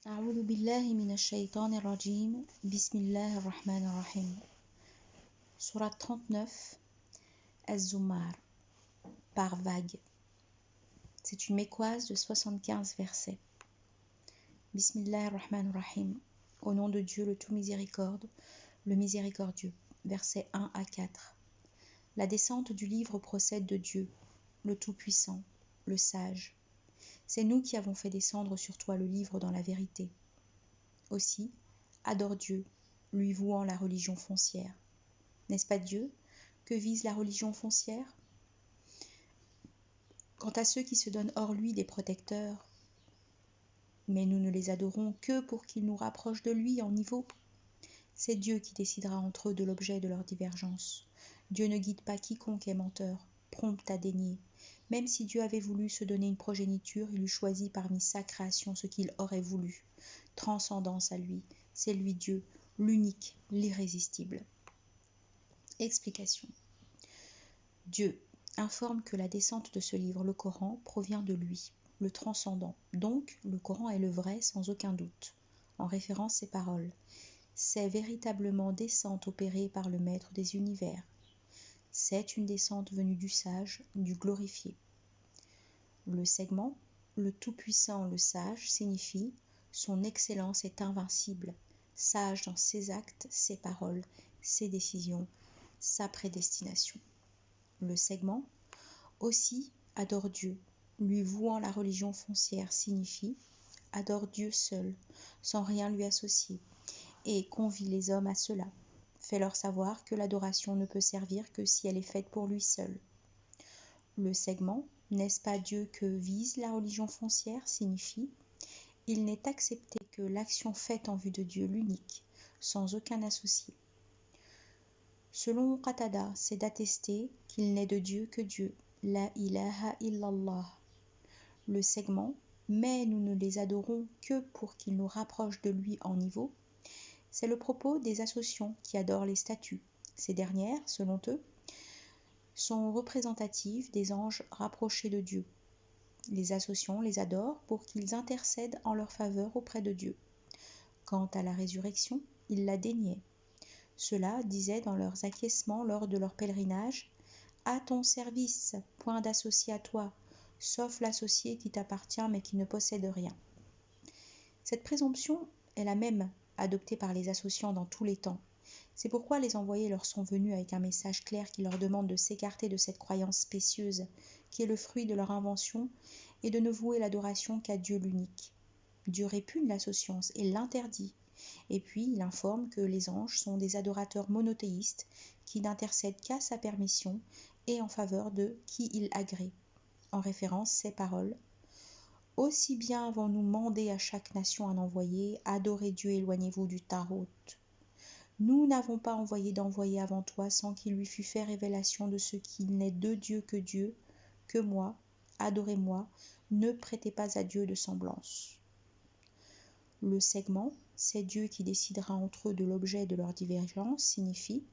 أعوذ بالله من الشيطان الرجيم بسم الله الرحمن الرحيم Surat 39 Az-Zumar par vague. C'est une mécoise de 75 versets. Bismillah ar-Rahman ar-Rahim. Au nom de Dieu le tout miséricorde, le miséricordieux. Versets 1 à 4. La descente du livre procède de Dieu, le Tout-Puissant, le Sage. C'est nous qui avons fait descendre sur toi le livre dans la vérité. Aussi, adore Dieu, lui vouant la religion foncière. N'est-ce pas Dieu que vise la religion foncière? Quant à ceux qui se donnent hors lui des protecteurs, mais nous ne les adorons que pour qu'ils nous rapprochent de lui en niveau. C'est Dieu qui décidera entre eux de l'objet de leur divergence. Dieu ne guide pas quiconque est menteur, prompt à dénier. Même si Dieu avait voulu se donner une progéniture, il eût choisi parmi sa création ce qu'il aurait voulu. Transcendance à lui, c'est lui Dieu, l'unique, l'irrésistible. Explication. Dieu informe que la descente de ce livre, le Coran, provient de lui, le transcendant. Donc, le Coran est le vrai sans aucun doute. En référence ces paroles, c'est véritablement descente opérée par le Maître des univers. C'est une descente venue du sage, du glorifié. Le segment, le tout-puissant, le sage, signifie son excellence est invincible, sage dans ses actes, ses paroles, ses décisions, sa prédestination. Le segment, aussi, adore Dieu, lui vouant la religion foncière signifie adore Dieu seul, sans rien lui associer, et convie les hommes à cela. Fais-leur savoir que l'adoration ne peut servir que si elle est faite pour lui seul. Le segment, n'est-ce pas Dieu que vise la religion foncière signifie il n'est accepté que l'action faite en vue de Dieu l'unique, sans aucun associé. Selon Qatada, c'est d'attester qu'il n'est de Dieu que Dieu, la ilaha illallah. Le segment, mais nous ne les adorons que pour qu'ils nous rapprochent de lui en niveau, c'est le propos des associants qui adorent les statues. Ces dernières, selon eux, sont représentatives des anges rapprochés de Dieu. Les associants les adorent pour qu'ils intercèdent en leur faveur auprès de Dieu. Quant à la résurrection, ils la déniaient. Ceux-là disaient dans leurs acquiescements lors de leur pèlerinage « À ton service, point d'associé à toi, sauf l'associé qui t'appartient mais qui ne possède rien. » Cette présomption est la même adoptée par les associants dans tous les temps. C'est pourquoi les envoyés leur sont venus avec un message clair qui leur demande de s'écarter de cette croyance spécieuse qui est le fruit de leur invention et de ne vouer l'adoration qu'à Dieu l'unique. Dieu répugne l'associance et l'interdit. Et puis il informe que les anges sont des adorateurs monothéistes qui n'intercèdent qu'à sa permission et en faveur de qui il agrée. En référence, ces paroles « Aussi bien avons-nous mandé à chaque nation un envoyé, adorez Dieu, éloignez-vous du Tarot. Nous n'avons pas envoyé d'envoyé avant toi sans qu'il lui fût fait révélation de ce qu'il n'est de Dieu, que moi, adorez-moi, ne prêtez pas à Dieu de semblance. » Le segment, c'est Dieu qui décidera entre eux de l'objet de leur divergence, signifie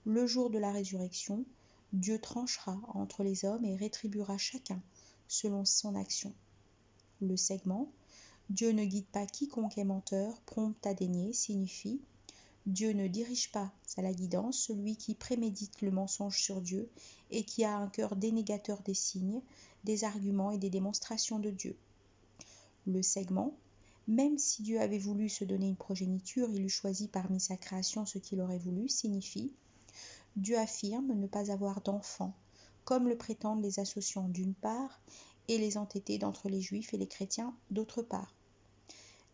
le jour de la résurrection, Dieu tranchera entre les hommes et rétribuera chacun selon son action. Le segment, Dieu ne guide pas quiconque est menteur, prompt à dénier, signifie Dieu ne dirige pas à la guidance celui qui prémédite le mensonge sur Dieu et qui a un cœur dénégateur des signes, des arguments et des démonstrations de Dieu. Le segment, même si Dieu avait voulu se donner une progéniture, il eût choisi parmi sa création ce qu'il aurait voulu, signifie Dieu affirme ne pas avoir d'enfants, comme le prétendent les associants d'une part et les entêtés d'entre les juifs et les chrétiens d'autre part.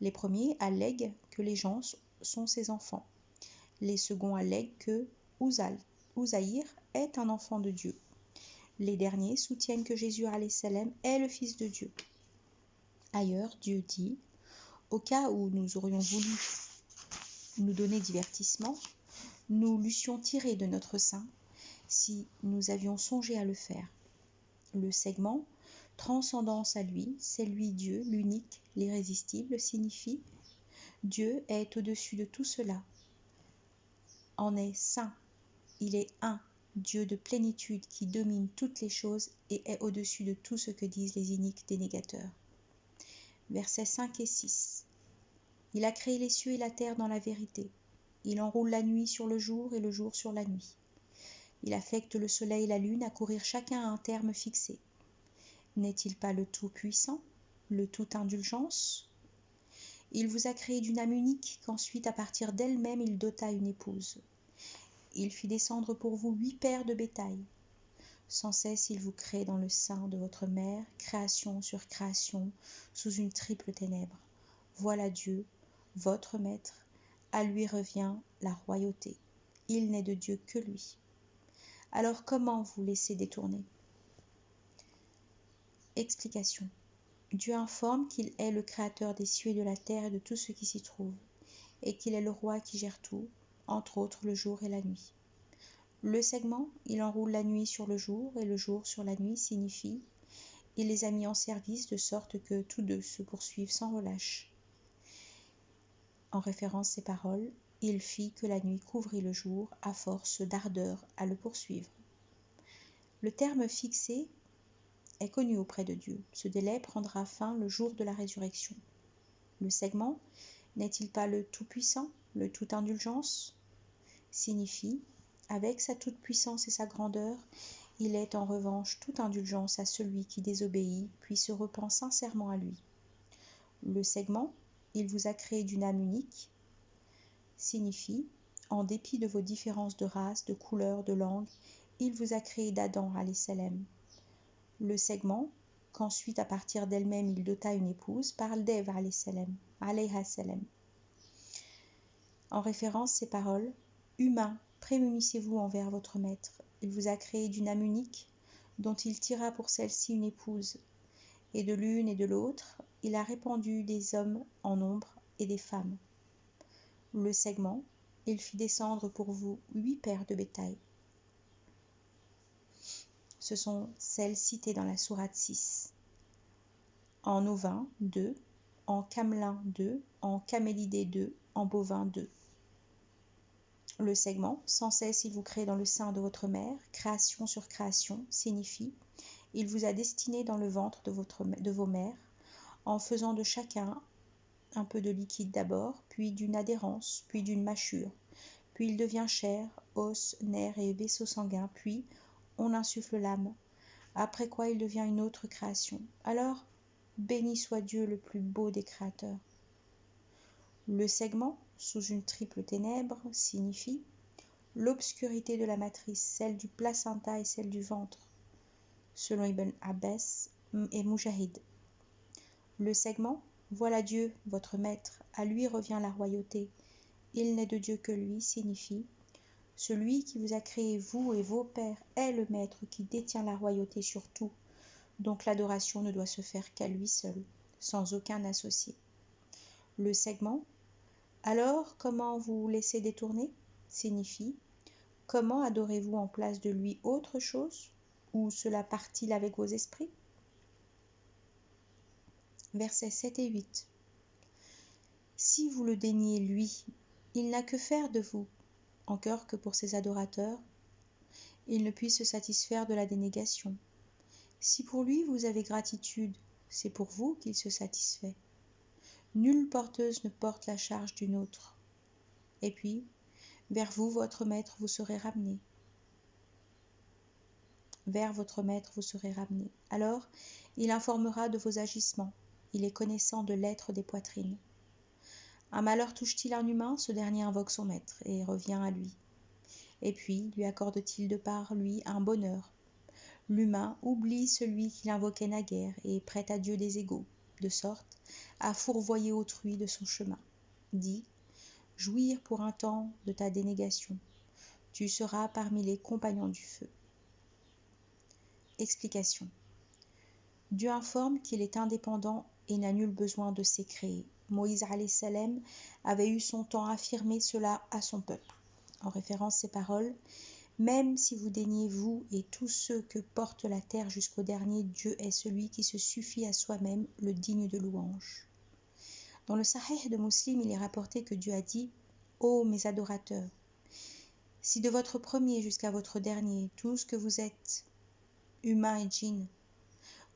Les premiers allèguent que les gens sont ses enfants. Les seconds allèguent que Uzaïr est un enfant de Dieu. Les derniers soutiennent que Jésus a.s. est le Fils de Dieu. Ailleurs, Dieu dit « Au cas où nous aurions voulu nous donner divertissement, nous l'eussions tiré de notre sein si nous avions songé à le faire. » Le segment « Transcendance à lui, c'est lui Dieu, l'unique, l'irrésistible » signifie « Dieu est au-dessus de tout cela. En est saint, il est un, Dieu de plénitude qui domine toutes les choses et est au-dessus de tout ce que disent les iniques dénégateurs. » Versets 5 et 6. Il a créé les cieux et la terre dans la vérité. Il enroule la nuit sur le jour et le jour sur la nuit. Il affecte le soleil et la lune à courir chacun à un terme fixé. N'est-il pas le Tout-Puissant, le Tout-Indulgence? Il vous a créé d'une âme unique qu'ensuite à partir d'elle-même il dota une épouse. Il fit descendre pour vous 8 paires de bétail. Sans cesse il vous crée dans le sein de votre mère, création sur création, sous une triple ténèbre. Voilà Dieu, votre maître, à lui revient la royauté. Il n'est de Dieu que lui. Alors comment vous laisser détourner? Explication. Dieu informe qu'il est le créateur des cieux et de la terre et de tout ce qui s'y trouve, et qu'il est le roi qui gère tout, entre autres le jour et la nuit. Le segment, il enroule la nuit sur le jour et le jour sur la nuit signifie « il les a mis en service de sorte que tous deux se poursuivent sans relâche ». En référence ces paroles, il fit que la nuit couvrit le jour à force d'ardeur à le poursuivre. Le terme fixé est connu auprès de Dieu. Ce délai prendra fin le jour de la résurrection. Le segment, n'est-il pas le Tout-Puissant, le Tout-Indulgence? Signifie, avec sa toute-puissance et sa grandeur, il est en revanche toute indulgence à celui qui désobéit, puis se repent sincèrement à lui. Le segment, il vous a créé d'une âme unique, signifie, en dépit de vos différences de race, de couleur, de langue, il vous a créé d'Adam alayhi salam. Le segment, qu'ensuite à partir d'elle-même il dota une épouse, parle d'Ève alayha salam. En référence ces paroles, humains, prémunissez-vous envers votre maître. Il vous a créé d'une âme unique, dont il tira pour celle-ci une épouse, et de l'une et de l'autre, il a répandu des hommes en nombre et des femmes. Le segment, il fit descendre pour vous 8 paires de bétail. Ce sont celles citées dans la sourate 6. En ovin 2, en camelin 2, en camélidé 2, en bovin 2. Le segment, sans cesse il vous crée dans le sein de votre mère, création sur création, signifie il vous a destiné dans le ventre de vos mères, en faisant de chacun un peu de liquide d'abord, puis d'une adhérence, puis d'une mâchure, puis il devient chair, os, nerfs et vaisseau sanguin, puis on insuffle l'âme, après quoi il devient une autre création. Alors, béni soit Dieu le plus beau des créateurs. Le segment, sous une triple ténèbre, signifie l'obscurité de la matrice, celle du placenta et celle du ventre, selon Ibn Abbas et Mujahid. Le segment, voilà Dieu, votre maître, à lui revient la royauté, il n'est de Dieu que lui, signifie celui qui vous a créé, vous et vos pères, est le maître qui détient la royauté sur tout, donc l'adoration ne doit se faire qu'à lui seul, sans aucun associé. Le segment, alors comment vous laissez détourner, signifie comment adorez-vous en place de lui autre chose, ou cela part-il avec vos esprits? Versets 7 et 8. Si vous le daignez lui, il n'a que faire de vous, encore que pour ses adorateurs, il ne puisse se satisfaire de la dénégation. Si pour lui vous avez gratitude, c'est pour vous qu'il se satisfait. Nulle porteuse ne porte la charge d'une autre. Et puis, vers vous, votre maître, vous serez ramené. Vers votre maître, vous serez ramené. Alors, il informera de vos agissements. Il est connaissant de l'être des poitrines. Un malheur touche-t-il un humain, ce dernier invoque son maître et revient à lui. Et puis, lui accorde-t-il de par lui un bonheur. L'humain oublie celui qu'il invoquait naguère et prête à Dieu des égaux, de sorte à fourvoyer autrui de son chemin. Dit, jouir pour un temps de ta dénégation. Tu seras parmi les compagnons du feu. Explication. Dieu informe qu'il est indépendant et n'a nul besoin de s'écréer. Moïse alayhi salam avait eu son temps affirmé cela à son peuple. En référence ces paroles, même si vous daignez vous et tous ceux que porte la terre jusqu'au dernier, Dieu est celui qui se suffit à soi-même, le digne de louange. Dans le Sahih de Muslim, il est rapporté que Dieu a dit « Ô mes adorateurs, si de votre premier jusqu'à votre dernier, tout ce que vous êtes, humains et djinns,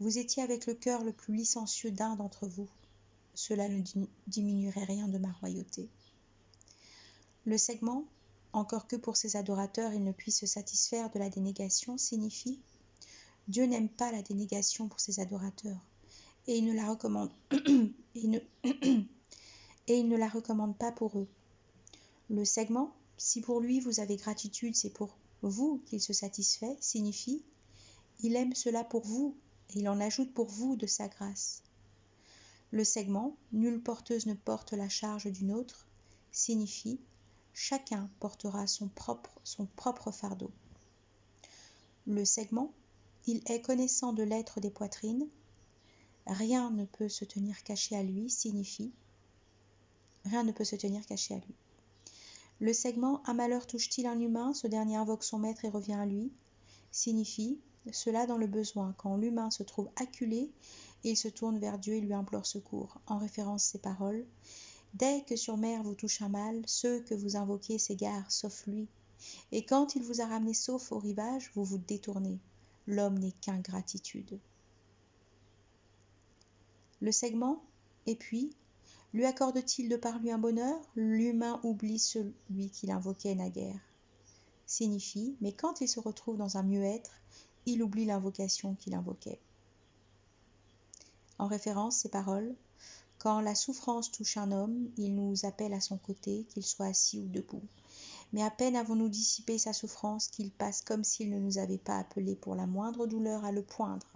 vous étiez avec le cœur le plus licencieux d'un d'entre vous, cela ne diminuerait rien de ma royauté. Le segment, encore que pour ses adorateurs il ne puisse se satisfaire de la dénégation, signifie « Dieu n'aime pas la dénégation pour ses adorateurs et il ne la recommande, et il ne la recommande pas pour eux. » Le segment, si pour lui vous avez gratitude, c'est pour vous qu'il se satisfait, signifie « Il aime cela pour vous et il en ajoute pour vous de sa grâce. » Le segment, nulle porteuse ne porte la charge d'une autre, signifie chacun portera son propre fardeau. Le segment, il est connaissant de l'être des poitrines, rien ne peut se tenir caché à lui, signifie rien ne peut se tenir caché à lui. Le segment, un malheur touche-t-il un humain, ce dernier invoque son maître et revient à lui, signifie cela dans le besoin, quand l'humain se trouve acculé, il se tourne vers Dieu et lui implore secours. En référence ces paroles, dès que sur mer vous touche un mal, ceux que vous invoquez s'égarent, sauf lui. Et quand il vous a ramené sauf au rivage, vous vous détournez. L'homme n'est qu'ingratitude. Le segment, et puis, lui accorde-t-il de par lui un bonheur? L'humain oublie celui qu'il invoquait naguère. Signifie, mais quand il se retrouve dans un mieux-être, il oublie l'invocation qu'il invoquait. En référence, ces paroles, quand la souffrance touche un homme, il nous appelle à son côté, qu'il soit assis ou debout. Mais à peine avons-nous dissipé sa souffrance qu'il passe comme s'il ne nous avait pas appelés pour la moindre douleur à le poindre.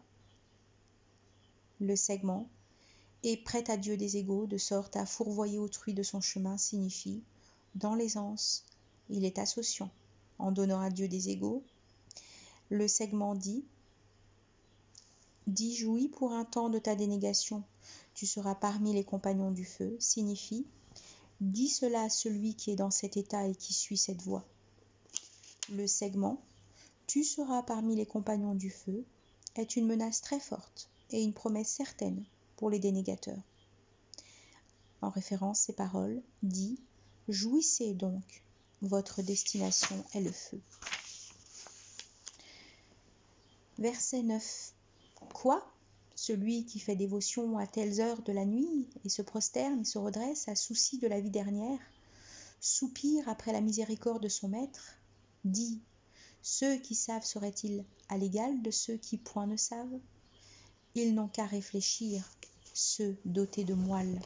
Le segment, et prête à Dieu des égaux, de sorte à fourvoyer autrui de son chemin, signifie, dans l'aisance, il est associant, en donnant à Dieu des égaux. Le segment dit jouis pour un temps de ta dénégation, tu seras parmi les compagnons du feu, signifie, dis cela à celui qui est dans cet état et qui suit cette voie. Le segment, tu seras parmi les compagnons du feu, est une menace très forte et une promesse certaine pour les dénégateurs. En référence, ces paroles, dit, jouissez donc, votre destination est le feu. Verset 9. Quoi? Celui qui fait dévotion à telles heures de la nuit et se prosterne et se redresse à souci de la vie dernière, soupire après la miséricorde de son maître, dit, ceux qui savent seraient-ils à l'égal de ceux qui point ne savent? Ils n'ont qu'à réfléchir, ceux dotés de moelle.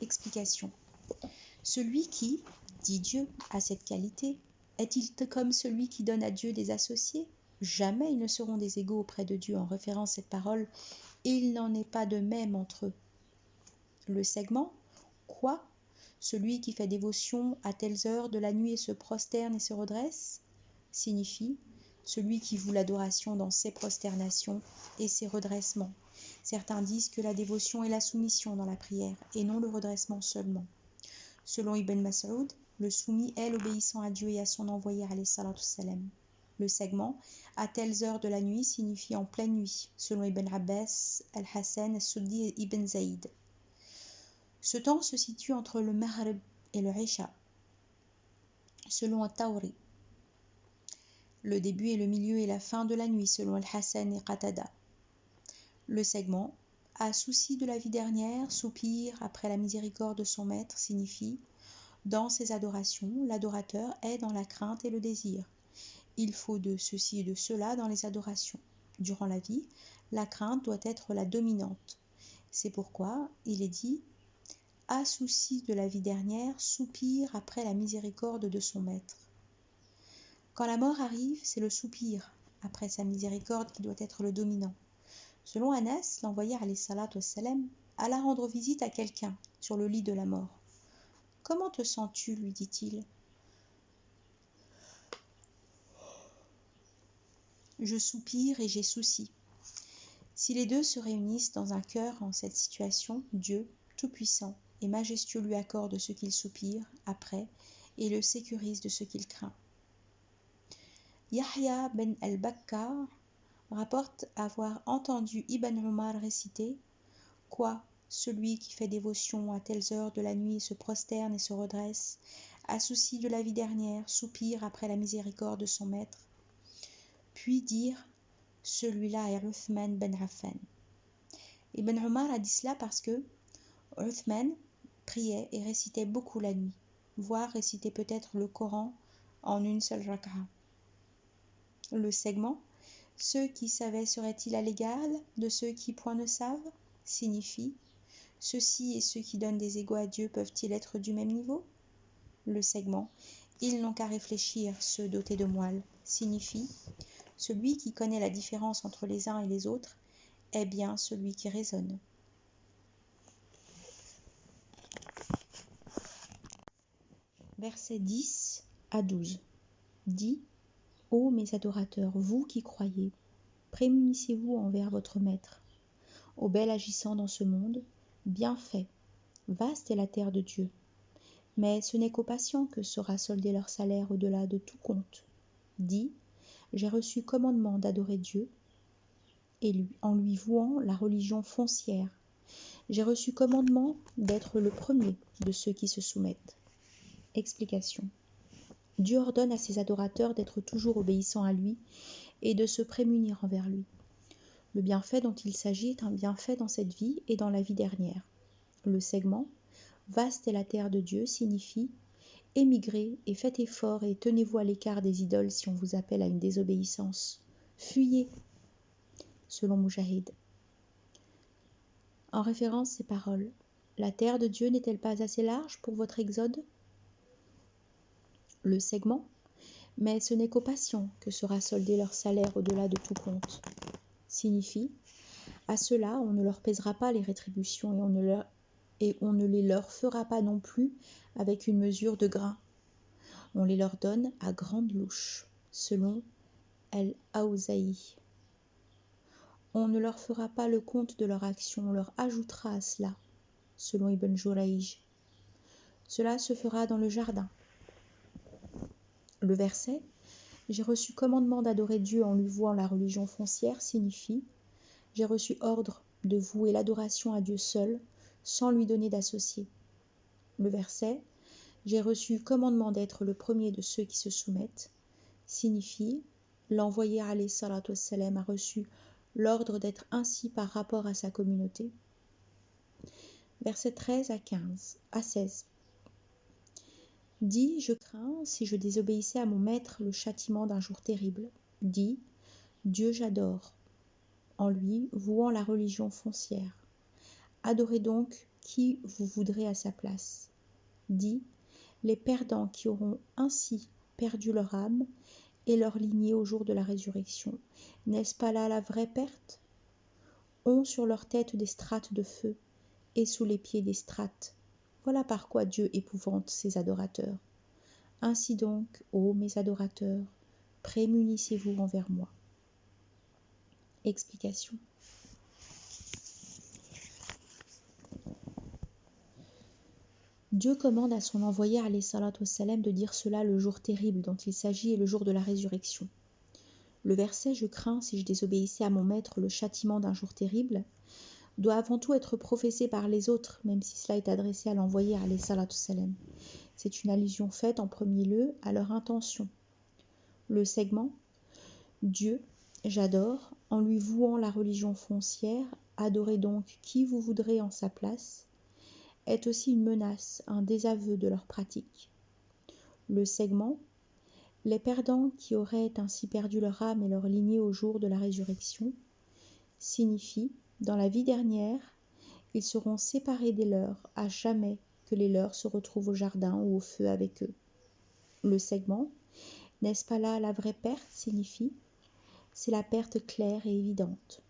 Explication. Celui qui, dit Dieu, a cette qualité, est-il comme celui qui donne à Dieu des associés? Jamais ils ne seront des égaux auprès de Dieu. En référence à cette parole, il n'en est pas de même entre eux. Le segment, quoi? Celui qui fait dévotion à telles heures de la nuit et se prosterne et se redresse, signifie celui qui voue l'adoration dans ses prosternations et ses redressements. Certains disent que la dévotion est la soumission dans la prière et non le redressement seulement. Selon Ibn Mas'ud, le soumis est l'obéissant à Dieu et à son envoyé alayhi salatu salam. Le segment, à telles heures de la nuit, signifie en pleine nuit, selon Ibn Abbas, Al-Hassan, Al-Suddi et Ibn Zaïd. Ce temps se situe entre le Maghrib et le Isha, selon At-Tawri. Le début et le milieu et la fin de la nuit, selon Al-Hassan et Qatada. Le segment, à souci de la vie dernière, soupire après la miséricorde de son maître, signifie, dans ses adorations, l'adorateur est dans la crainte et le désir. Il faut de ceci et de cela dans les adorations. Durant la vie, la crainte doit être la dominante. C'est pourquoi il est dit « À souci de la vie dernière, soupire après la miséricorde de son maître ». Quand la mort arrive, c'est le soupir après sa miséricorde qui doit être le dominant. Selon Anas, l'envoyé alayhi salatu wassalam alla rendre visite à quelqu'un sur le lit de la mort. « Comment te sens-tu » lui dit-il. « Je soupire et j'ai souci. » Si les deux se réunissent dans un cœur en cette situation, Dieu, tout-puissant et majestueux, lui accorde ce qu'il soupire après et le sécurise de ce qu'il craint. Yahya ben al-Bakkar rapporte avoir entendu Ibn Umar réciter « Quoi, celui qui fait dévotion à telles heures de la nuit se prosterne et se redresse, à souci de la vie dernière, soupire après la miséricorde de son maître » puis dire « Celui-là est Uthman ben Affan ». Ibn Omar a dit cela parce que Uthman priait et récitait beaucoup la nuit, voire récitait peut-être le Coran en une seule rak'a. Le segment « Ceux qui savaient seraient-ils à l'égal de ceux qui point ne savent » signifie « Ceux-ci et ceux qui donnent des égaux à Dieu peuvent-ils être du même niveau ?» Le segment « Ils n'ont qu'à réfléchir, ceux dotés de moelle » signifie « Celui qui connaît la différence entre les uns et les autres est bien celui qui raisonne. » Versets 10 à 12. Dit « Ô mes adorateurs, vous qui croyez, prémunissez-vous envers votre Maître. Ô bel agissant dans ce monde, bien fait, vaste est la terre de Dieu. Mais ce n'est qu'aux patients que sera soldé leur salaire au-delà de tout compte. Dit « J'ai reçu commandement d'adorer Dieu, et lui, en lui vouant la religion foncière. J'ai reçu commandement d'être le premier de ceux qui se soumettent. » Explication. Dieu ordonne à ses adorateurs d'être toujours obéissants à lui et de se prémunir envers lui. Le bienfait dont il s'agit est un bienfait dans cette vie et dans la vie dernière. Le segment « Vaste est la terre de Dieu » signifie « Émigrez et faites effort et tenez-vous à l'écart des idoles si on vous appelle à une désobéissance. Fuyez » selon Mujahid. En référence ces paroles, la terre de Dieu n'est-elle pas assez large pour votre exode ? Le segment « Mais ce n'est qu'aux patients que sera soldé leur salaire au-delà de tout compte » signifie « À ceux-là, on ne leur pèsera pas les rétributions et on ne les leur fera pas non plus avec une mesure de grain. On les leur donne à grande louche, selon Al-Awzaï. On ne leur fera pas le compte de leur action, on leur ajoutera à cela, selon Ibn Jurayj. Cela se fera dans le jardin. » Le verset « J'ai reçu commandement d'adorer Dieu en lui vouant la religion foncière » signifie « J'ai reçu ordre de vouer l'adoration à Dieu seul, sans lui donner d'associé. » Le verset « J'ai reçu commandement d'être le premier de ceux qui se soumettent » signifie « L'envoyé alayhi salatu wassalam a reçu l'ordre d'être ainsi par rapport à sa communauté. » Versets 13 à 16. Dit, je crains, si je désobéissais à mon maître, le châtiment d'un jour terrible. Dit, Dieu j'adore, en lui, vouant la religion foncière. Adorez donc qui vous voudrez à sa place. Dit, les perdants qui auront ainsi perdu leur âme et leur lignée au jour de la résurrection, n'est-ce pas là la vraie perte ? Ont sur leur tête des strates de feu et sous les pieds des strates. Voilà par quoi Dieu épouvante ses adorateurs. Ainsi donc, ô mes adorateurs, prémunissez-vous envers moi. Explication. Dieu commande à son envoyé alayhi salatu wassalam de dire cela le jour terrible dont il s'agit et le jour de la résurrection. Le verset « Je crains, si je désobéissais à mon maître, le châtiment d'un jour terrible » doit avant tout être professé par les autres, même si cela est adressé à l'envoyé alayhi salatu wassalam. C'est une allusion faite en premier lieu à leur intention. Le segment « Dieu, j'adore, en lui vouant la religion foncière, adorez donc qui vous voudrez en sa place » est aussi une menace, un désaveu de leur pratique. Le segment « Les perdants qui auraient ainsi perdu leur âme et leur lignée au jour de la résurrection » signifie dans la vie dernière, ils seront séparés des leurs à jamais que les leurs se retrouvent au jardin ou au feu avec eux. Le segment « N'est-ce pas là la vraie perte » signifie c'est la perte claire et évidente.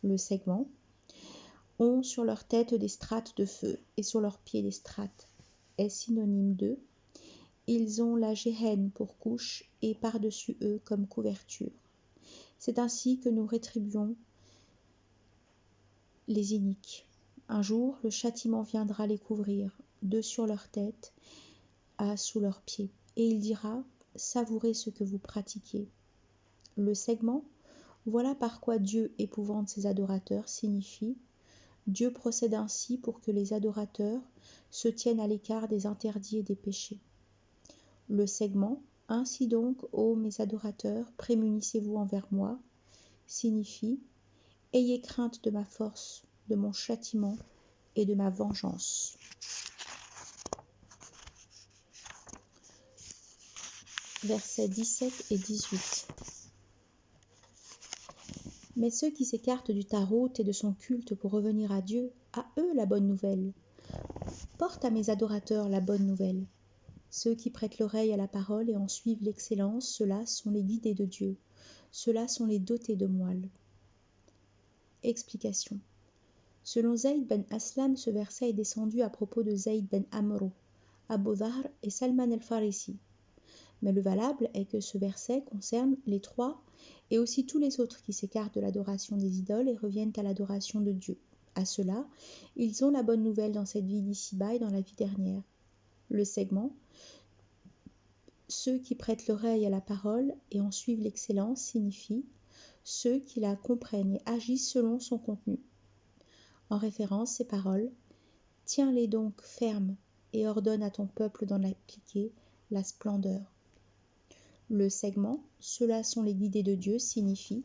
Le segment « ont sur leur tête des strates de feu et sur leurs pieds des strates » est synonyme de ils ont la géhenne pour couche et par-dessus eux comme couverture. C'est ainsi que nous rétribuons les iniques. Un jour, le châtiment viendra les couvrir, d'eux sur leur tête à sous leurs pieds, et il dira « Savourez ce que vous pratiquez ». Le segment « Voilà par quoi Dieu épouvante ses adorateurs » signifie « Dieu procède ainsi pour que les adorateurs se tiennent à l'écart des interdits et des péchés ». Le segment « Ainsi donc, ô mes adorateurs, prémunissez-vous envers moi » signifie « Ayez crainte de ma force, de mon châtiment et de ma vengeance. Versets 17 et 18. Mais ceux qui s'écartent du tarot et de son culte pour revenir à Dieu, à eux la bonne nouvelle. Porte à mes adorateurs la bonne nouvelle. Ceux qui prêtent l'oreille à la parole et en suivent l'excellence, ceux-là sont les guidés de Dieu. Ceux-là sont les dotés de moelle. Explication. Selon Zayd ben Aslam, ce verset est descendu à propos de Zayd ben Amro, Abu Dhahr et Salman el-Farisi. Mais le valable est que ce verset concerne les trois et aussi tous les autres qui s'écartent de l'adoration des idoles et reviennent à l'adoration de Dieu. À cela, ils ont la bonne nouvelle dans cette vie d'ici-bas et dans la vie dernière. Le segment, ceux qui prêtent l'oreille à la parole et en suivent l'excellence, signifie ceux qui la comprennent et agissent selon son contenu. En référence, ces paroles, tiens-les donc fermes et ordonne à ton peuple d'en appliquer la splendeur. Le segment, ceux-là sont les guidés de Dieu, signifie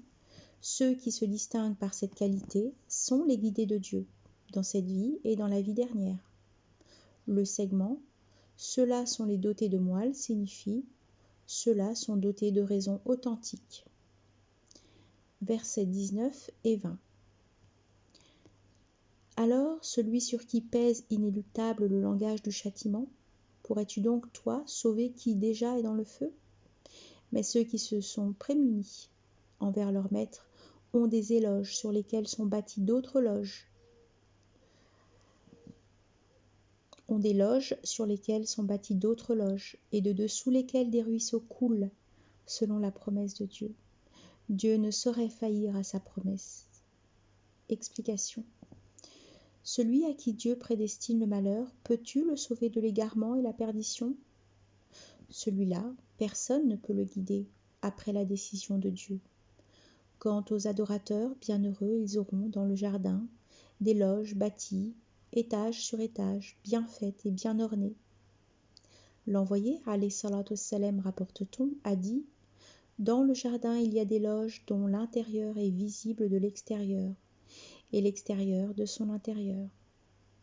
ceux qui se distinguent par cette qualité sont les guidés de Dieu, dans cette vie et dans la vie dernière. Le segment, ceux-là sont les dotés de moelle, signifie ceux-là sont dotés de raisons authentiques. Versets 19 et 20. Alors, celui sur qui pèse inéluctable le langage du châtiment, pourrais-tu donc, toi, sauver qui déjà est dans le feu ? Mais ceux qui se sont prémunis envers leur maître ont des éloges sur lesquels sont bâties d'autres loges. Ont des loges sur lesquelles sont bâties d'autres loges, et de dessous lesquelles des ruisseaux coulent, selon la promesse de Dieu. Dieu ne saurait faillir à sa promesse. Explication. Celui à qui Dieu prédestine le malheur, peux-tu le sauver de l'égarement et la perdition ? Celui-là, personne ne peut le guider après la décision de Dieu. Quant aux adorateurs, bienheureux, ils auront dans le jardin des loges bâties, étage sur étage, bien faites et bien ornées. L'envoyé, alayhi salatu wassalam, rapporte-t-on, a dit « Dans le jardin, il y a des loges dont l'intérieur est visible de l'extérieur, et l'extérieur de son intérieur. »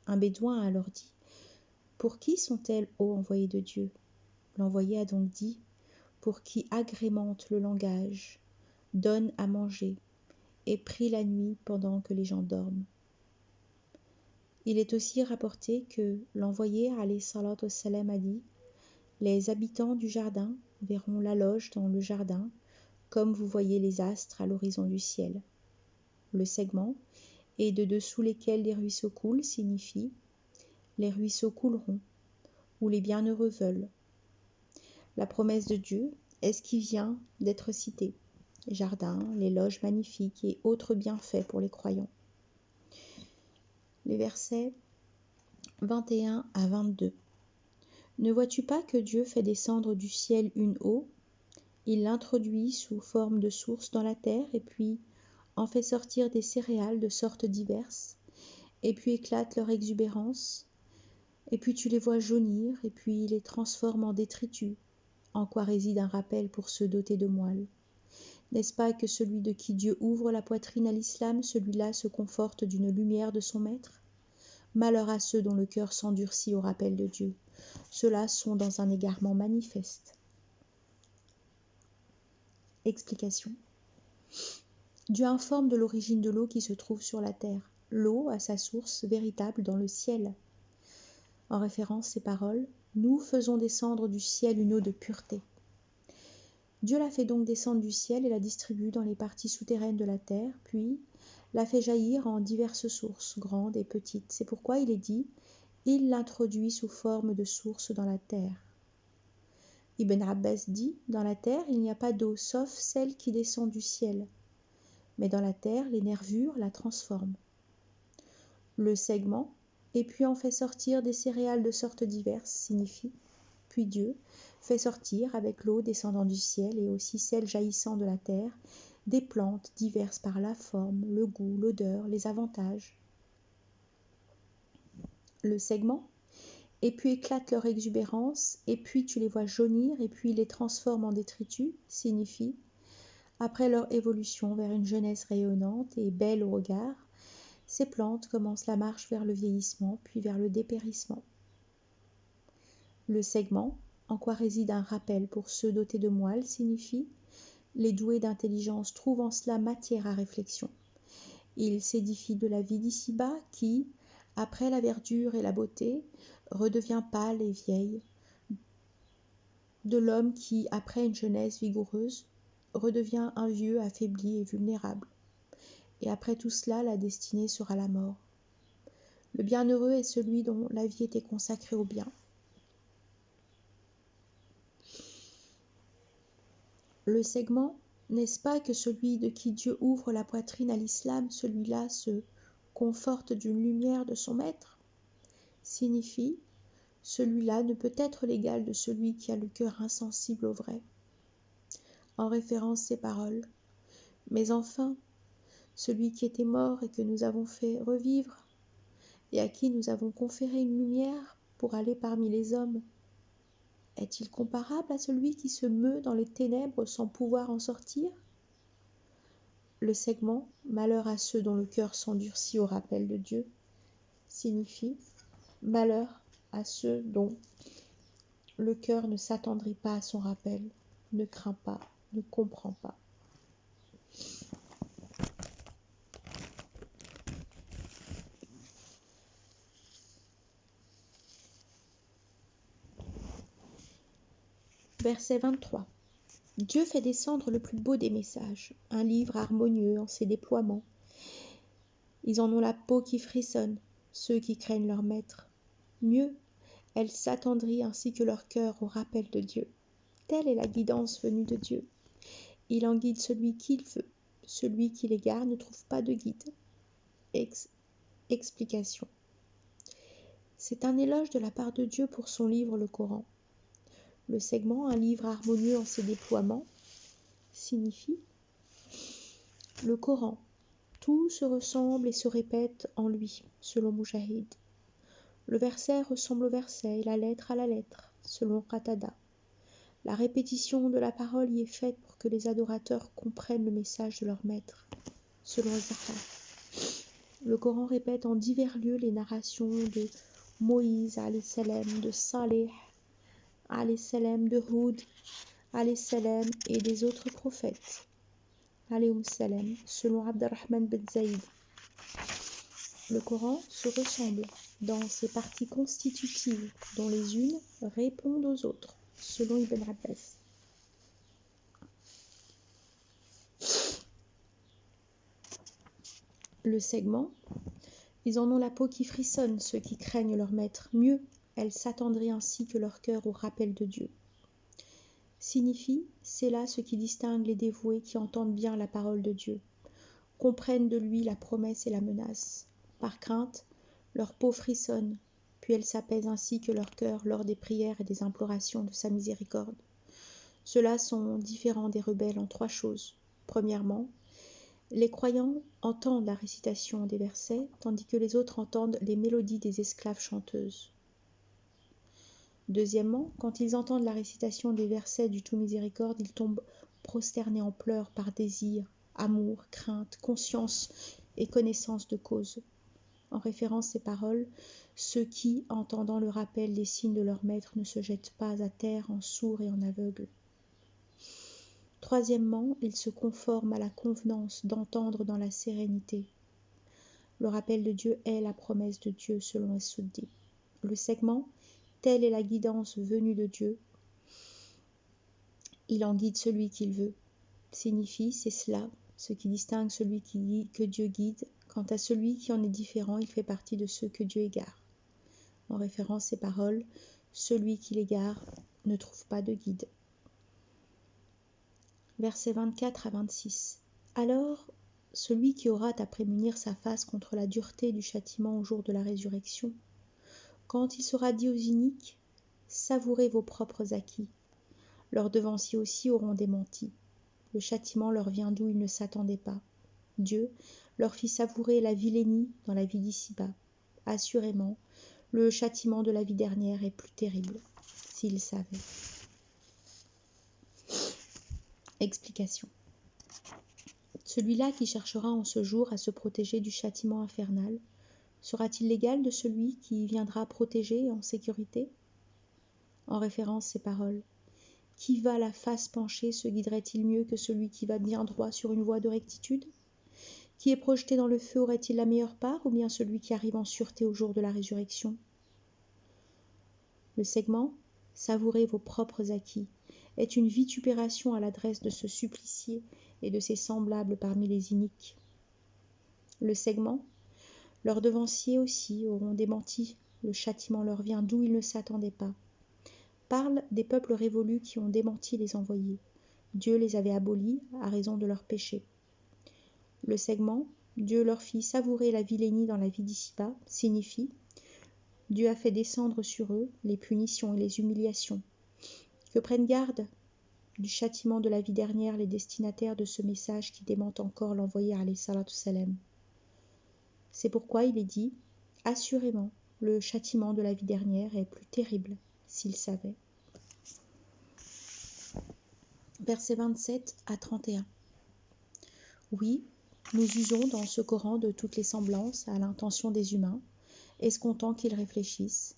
Un bédouin a alors dit « Pour qui sont-elles, ô envoyé de Dieu ?» L'envoyé a donc dit « Pour qui agrémente le langage, donne à manger, et prie la nuit pendant que les gens dorment. » Il est aussi rapporté que l'envoyé alayhi salatu wassalam a dit « Les habitants du jardin verront la loge dans le jardin, comme vous voyez les astres à l'horizon du ciel. » Le segment « et de dessous lesquels les ruisseaux coulent » signifie « les ruisseaux couleront » ou « les bienheureux veulent ». La promesse de Dieu est ce qui vient d'être cité, les jardins, les loges magnifiques et autres bienfaits pour les croyants. Les versets 21 à 22. Ne vois-tu pas que Dieu fait descendre du ciel une eau ? Il l'introduit sous forme de source dans la terre et puis en fait sortir des céréales de sortes diverses, et puis éclate leur exubérance, et puis tu les vois jaunir, et puis les transforme en détritus, en quoi réside un rappel pour ceux dotés de moelle. N'est-ce pas que celui de qui Dieu ouvre la poitrine à l'islam, celui-là se conforte d'une lumière de son maître ? Malheur à ceux dont le cœur s'endurcit au rappel de Dieu. Ceux-là sont dans un égarement manifeste. Explication. Dieu informe de l'origine de l'eau qui se trouve sur la terre. L'eau a sa source véritable dans le ciel. En référence ces paroles, nous faisons descendre du ciel une eau de pureté. Dieu la fait donc descendre du ciel et la distribue dans les parties souterraines de la terre, puis la fait jaillir en diverses sources, grandes et petites. C'est pourquoi il est dit « Il l'introduit sous forme de source dans la terre ». Ibn Abbas dit « Dans la terre, il n'y a pas d'eau, sauf celle qui descend du ciel. Mais dans la terre, les nervures la transforment. » Le segment « Et puis en fait sortir des céréales de sortes diverses » signifie « Puis Dieu fait sortir avec l'eau descendant du ciel et aussi celle jaillissant de la terre, des plantes diverses par la forme, le goût, l'odeur, les avantages. » Le segment « Et puis éclate leur exubérance, et puis tu les vois jaunir, et puis les transforme en détritus » signifie « Après leur évolution vers une jeunesse rayonnante et belle au regard, Ces plantes commencent la marche vers le vieillissement, puis vers le dépérissement. Le segment, en quoi réside un rappel pour ceux dotés de moelle, signifie « les doués d'intelligence trouvent en cela matière à réflexion ». Ils s'édifient de la vie d'ici-bas qui, après la verdure et la beauté, redevient pâle et vieille, de l'homme qui, après une jeunesse vigoureuse, redevient un vieux affaibli et vulnérable. Et après tout cela, la destinée sera la mort. Le bienheureux est celui dont la vie était consacrée au bien. Le segment, n'est-ce pas que celui de qui Dieu ouvre la poitrine à l'islam, celui-là se conforte d'une lumière de son maître, signifie celui-là ne peut être l'égal de celui qui a le cœur insensible au vrai. En référence ces paroles. Mais enfin, celui qui était mort et que nous avons fait revivre, et à qui nous avons conféré une lumière pour aller parmi les hommes, est-il comparable à celui qui se meut dans les ténèbres sans pouvoir en sortir? Le segment, malheur à ceux dont le cœur s'endurcit au rappel de Dieu, signifie malheur à ceux dont le cœur ne s'attendrit pas à son rappel, ne craint pas, ne comprend pas. Verset 23. Dieu fait descendre le plus beau des messages, un livre harmonieux en ses déploiements. Ils en ont la peau qui frissonne, ceux qui craignent leur maître. Mieux, elle s'attendrit ainsi que leur cœur au rappel de Dieu. Telle est la guidance venue de Dieu. Il en guide celui qu'il veut. Celui qui l'égare ne trouve pas de guide. Explication. C'est un éloge de la part de Dieu pour son livre, le Coran. Le segment, un livre harmonieux en ses déploiements, signifie le Coran. Tout se ressemble et se répète en lui, selon Mujahid. Le verset ressemble au verset et la lettre à la lettre, selon Qatada. La répétition de la parole y est faite pour que les adorateurs comprennent le message de leur maître, selon Zahar. Le Coran répète en divers lieux les narrations de Moïse, salam, de Saleh, salam, de Houd, salam, et des autres prophètes, salam, selon Abdurrahman bin Zaïd. Le Coran se ressemble dans ses parties constitutives, dont les unes répondent aux autres, selon Ibn Abbas. Le segment, ils en ont la peau qui frissonne, ceux qui craignent leur maître. Mieux, elle s'attendrit ainsi que leur cœur au rappel de Dieu. Signifie, c'est là ce qui distingue les dévoués qui entendent bien la parole de Dieu, comprennent de lui la promesse et la menace. Par crainte, leur peau frissonne, puis elle s'apaise ainsi que leur cœur lors des prières et des implorations de sa miséricorde. Ceux-là sont différents des rebelles en 3 choses. Premièrement, les croyants entendent la récitation des versets, tandis que les autres entendent les mélodies des esclaves chanteuses. Deuxièmement, quand ils entendent la récitation des versets du Tout Miséricorde, ils tombent prosternés en pleurs par désir, amour, crainte, conscience et connaissance de cause. En référence ces paroles, ceux qui, entendant le rappel des signes de leur maître, ne se jettent pas à terre en sourds et en aveugles. Troisièmement, ils se conforment à la convenance d'entendre dans la sérénité. Le rappel de Dieu est la promesse de Dieu selon As-Suddi. Le segment, telle est la guidance venue de Dieu. Il en guide celui qu'il veut. Signifie, c'est cela, ce qui distingue celui que Dieu guide. Quant à celui qui en est différent, il fait partie de ceux que Dieu égare. En référence ces paroles, celui qui l'égare ne trouve pas de guide. Versets 24 à 26. Alors, celui qui aura à prémunir sa face contre la dureté du châtiment au jour de la résurrection, quand il sera dit aux iniques, savourez vos propres acquis. Leurs devanciers aussi auront démenti. Le châtiment leur vient d'où ils ne s'attendaient pas. Dieu leur fit savourer la vilainie dans la vie d'ici-bas. Assurément, le châtiment de la vie dernière est plus terrible, s'ils savaient. Explication. Celui-là qui cherchera en ce jour à se protéger du châtiment infernal, sera-t-il l'égal de celui qui viendra protéger en sécurité? En référence ces paroles, qui va la face penchée se guiderait-il mieux que celui qui va bien droit sur une voie de rectitude? Qui est projeté dans le feu aurait-il la meilleure part, ou bien celui qui arrive en sûreté au jour de la résurrection? Le segment, savourez vos propres acquis, est une vitupération à l'adresse de ce supplicié et de ses semblables parmi les iniques. Le segment, leurs devanciers aussi auront démenti, le châtiment leur vient d'où ils ne s'attendaient pas. Parle des peuples révolus qui ont démenti les envoyés. Dieu les avait abolis à raison de leurs péchés. Le segment, Dieu leur fit savourer la vilainie dans la vie d'ici-bas, signifie Dieu a fait descendre sur eux les punitions et les humiliations. Que prennent garde du châtiment de la vie dernière les destinataires de ce message qui démente encore l'envoyé alayhi salatu salam. C'est pourquoi il est dit, assurément, le châtiment de la vie dernière est plus terrible s'ils savaient. Versets 27 à 31. Oui, nous usons dans ce Coran de toutes les semblances à l'intention des humains, escomptant qu'ils réfléchissent,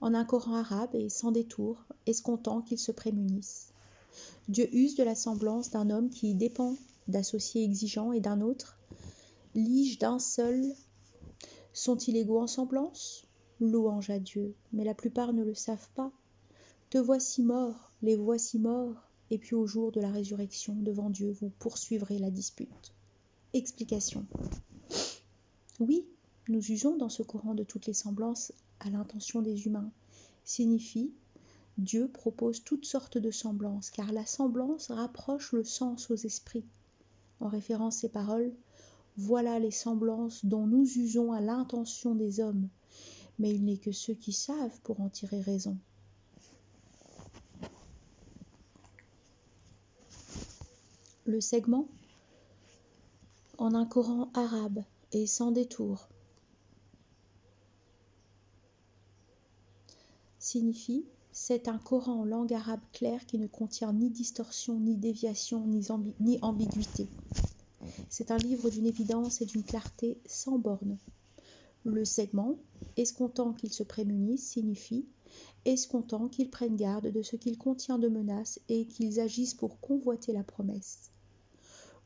en un Coran arabe et sans détour, escomptant qu'ils se prémunissent. Dieu use de la semblance d'un homme qui dépend d'associés exigeants et d'un autre. Lige d'un seul, sont-ils égaux en semblance? Louange à Dieu, mais la plupart ne le savent pas. Te voici mort, les voici morts, et puis au jour de la résurrection, devant Dieu, vous poursuivrez la dispute. Explication. Oui, nous usons dans ce Coran de toutes les semblances à l'intention des humains, signifie Dieu propose toutes sortes de semblances, car la semblance rapproche le sens aux esprits. En référence ces paroles, voilà les semblances dont nous usons à l'intention des hommes, mais il n'est que ceux qui savent pour en tirer raison. Le segment, en un Coran arabe et sans détour, signifie c'est un Coran en langue arabe claire qui ne contient ni distorsion, ni déviation, ni ambiguïté. C'est un livre d'une évidence et d'une clarté sans borne. Le segment, escomptant qu'ils se prémunissent, signifie escomptant qu'ils prennent garde de ce qu'il contient de menaces et qu'ils agissent pour convoiter la promesse.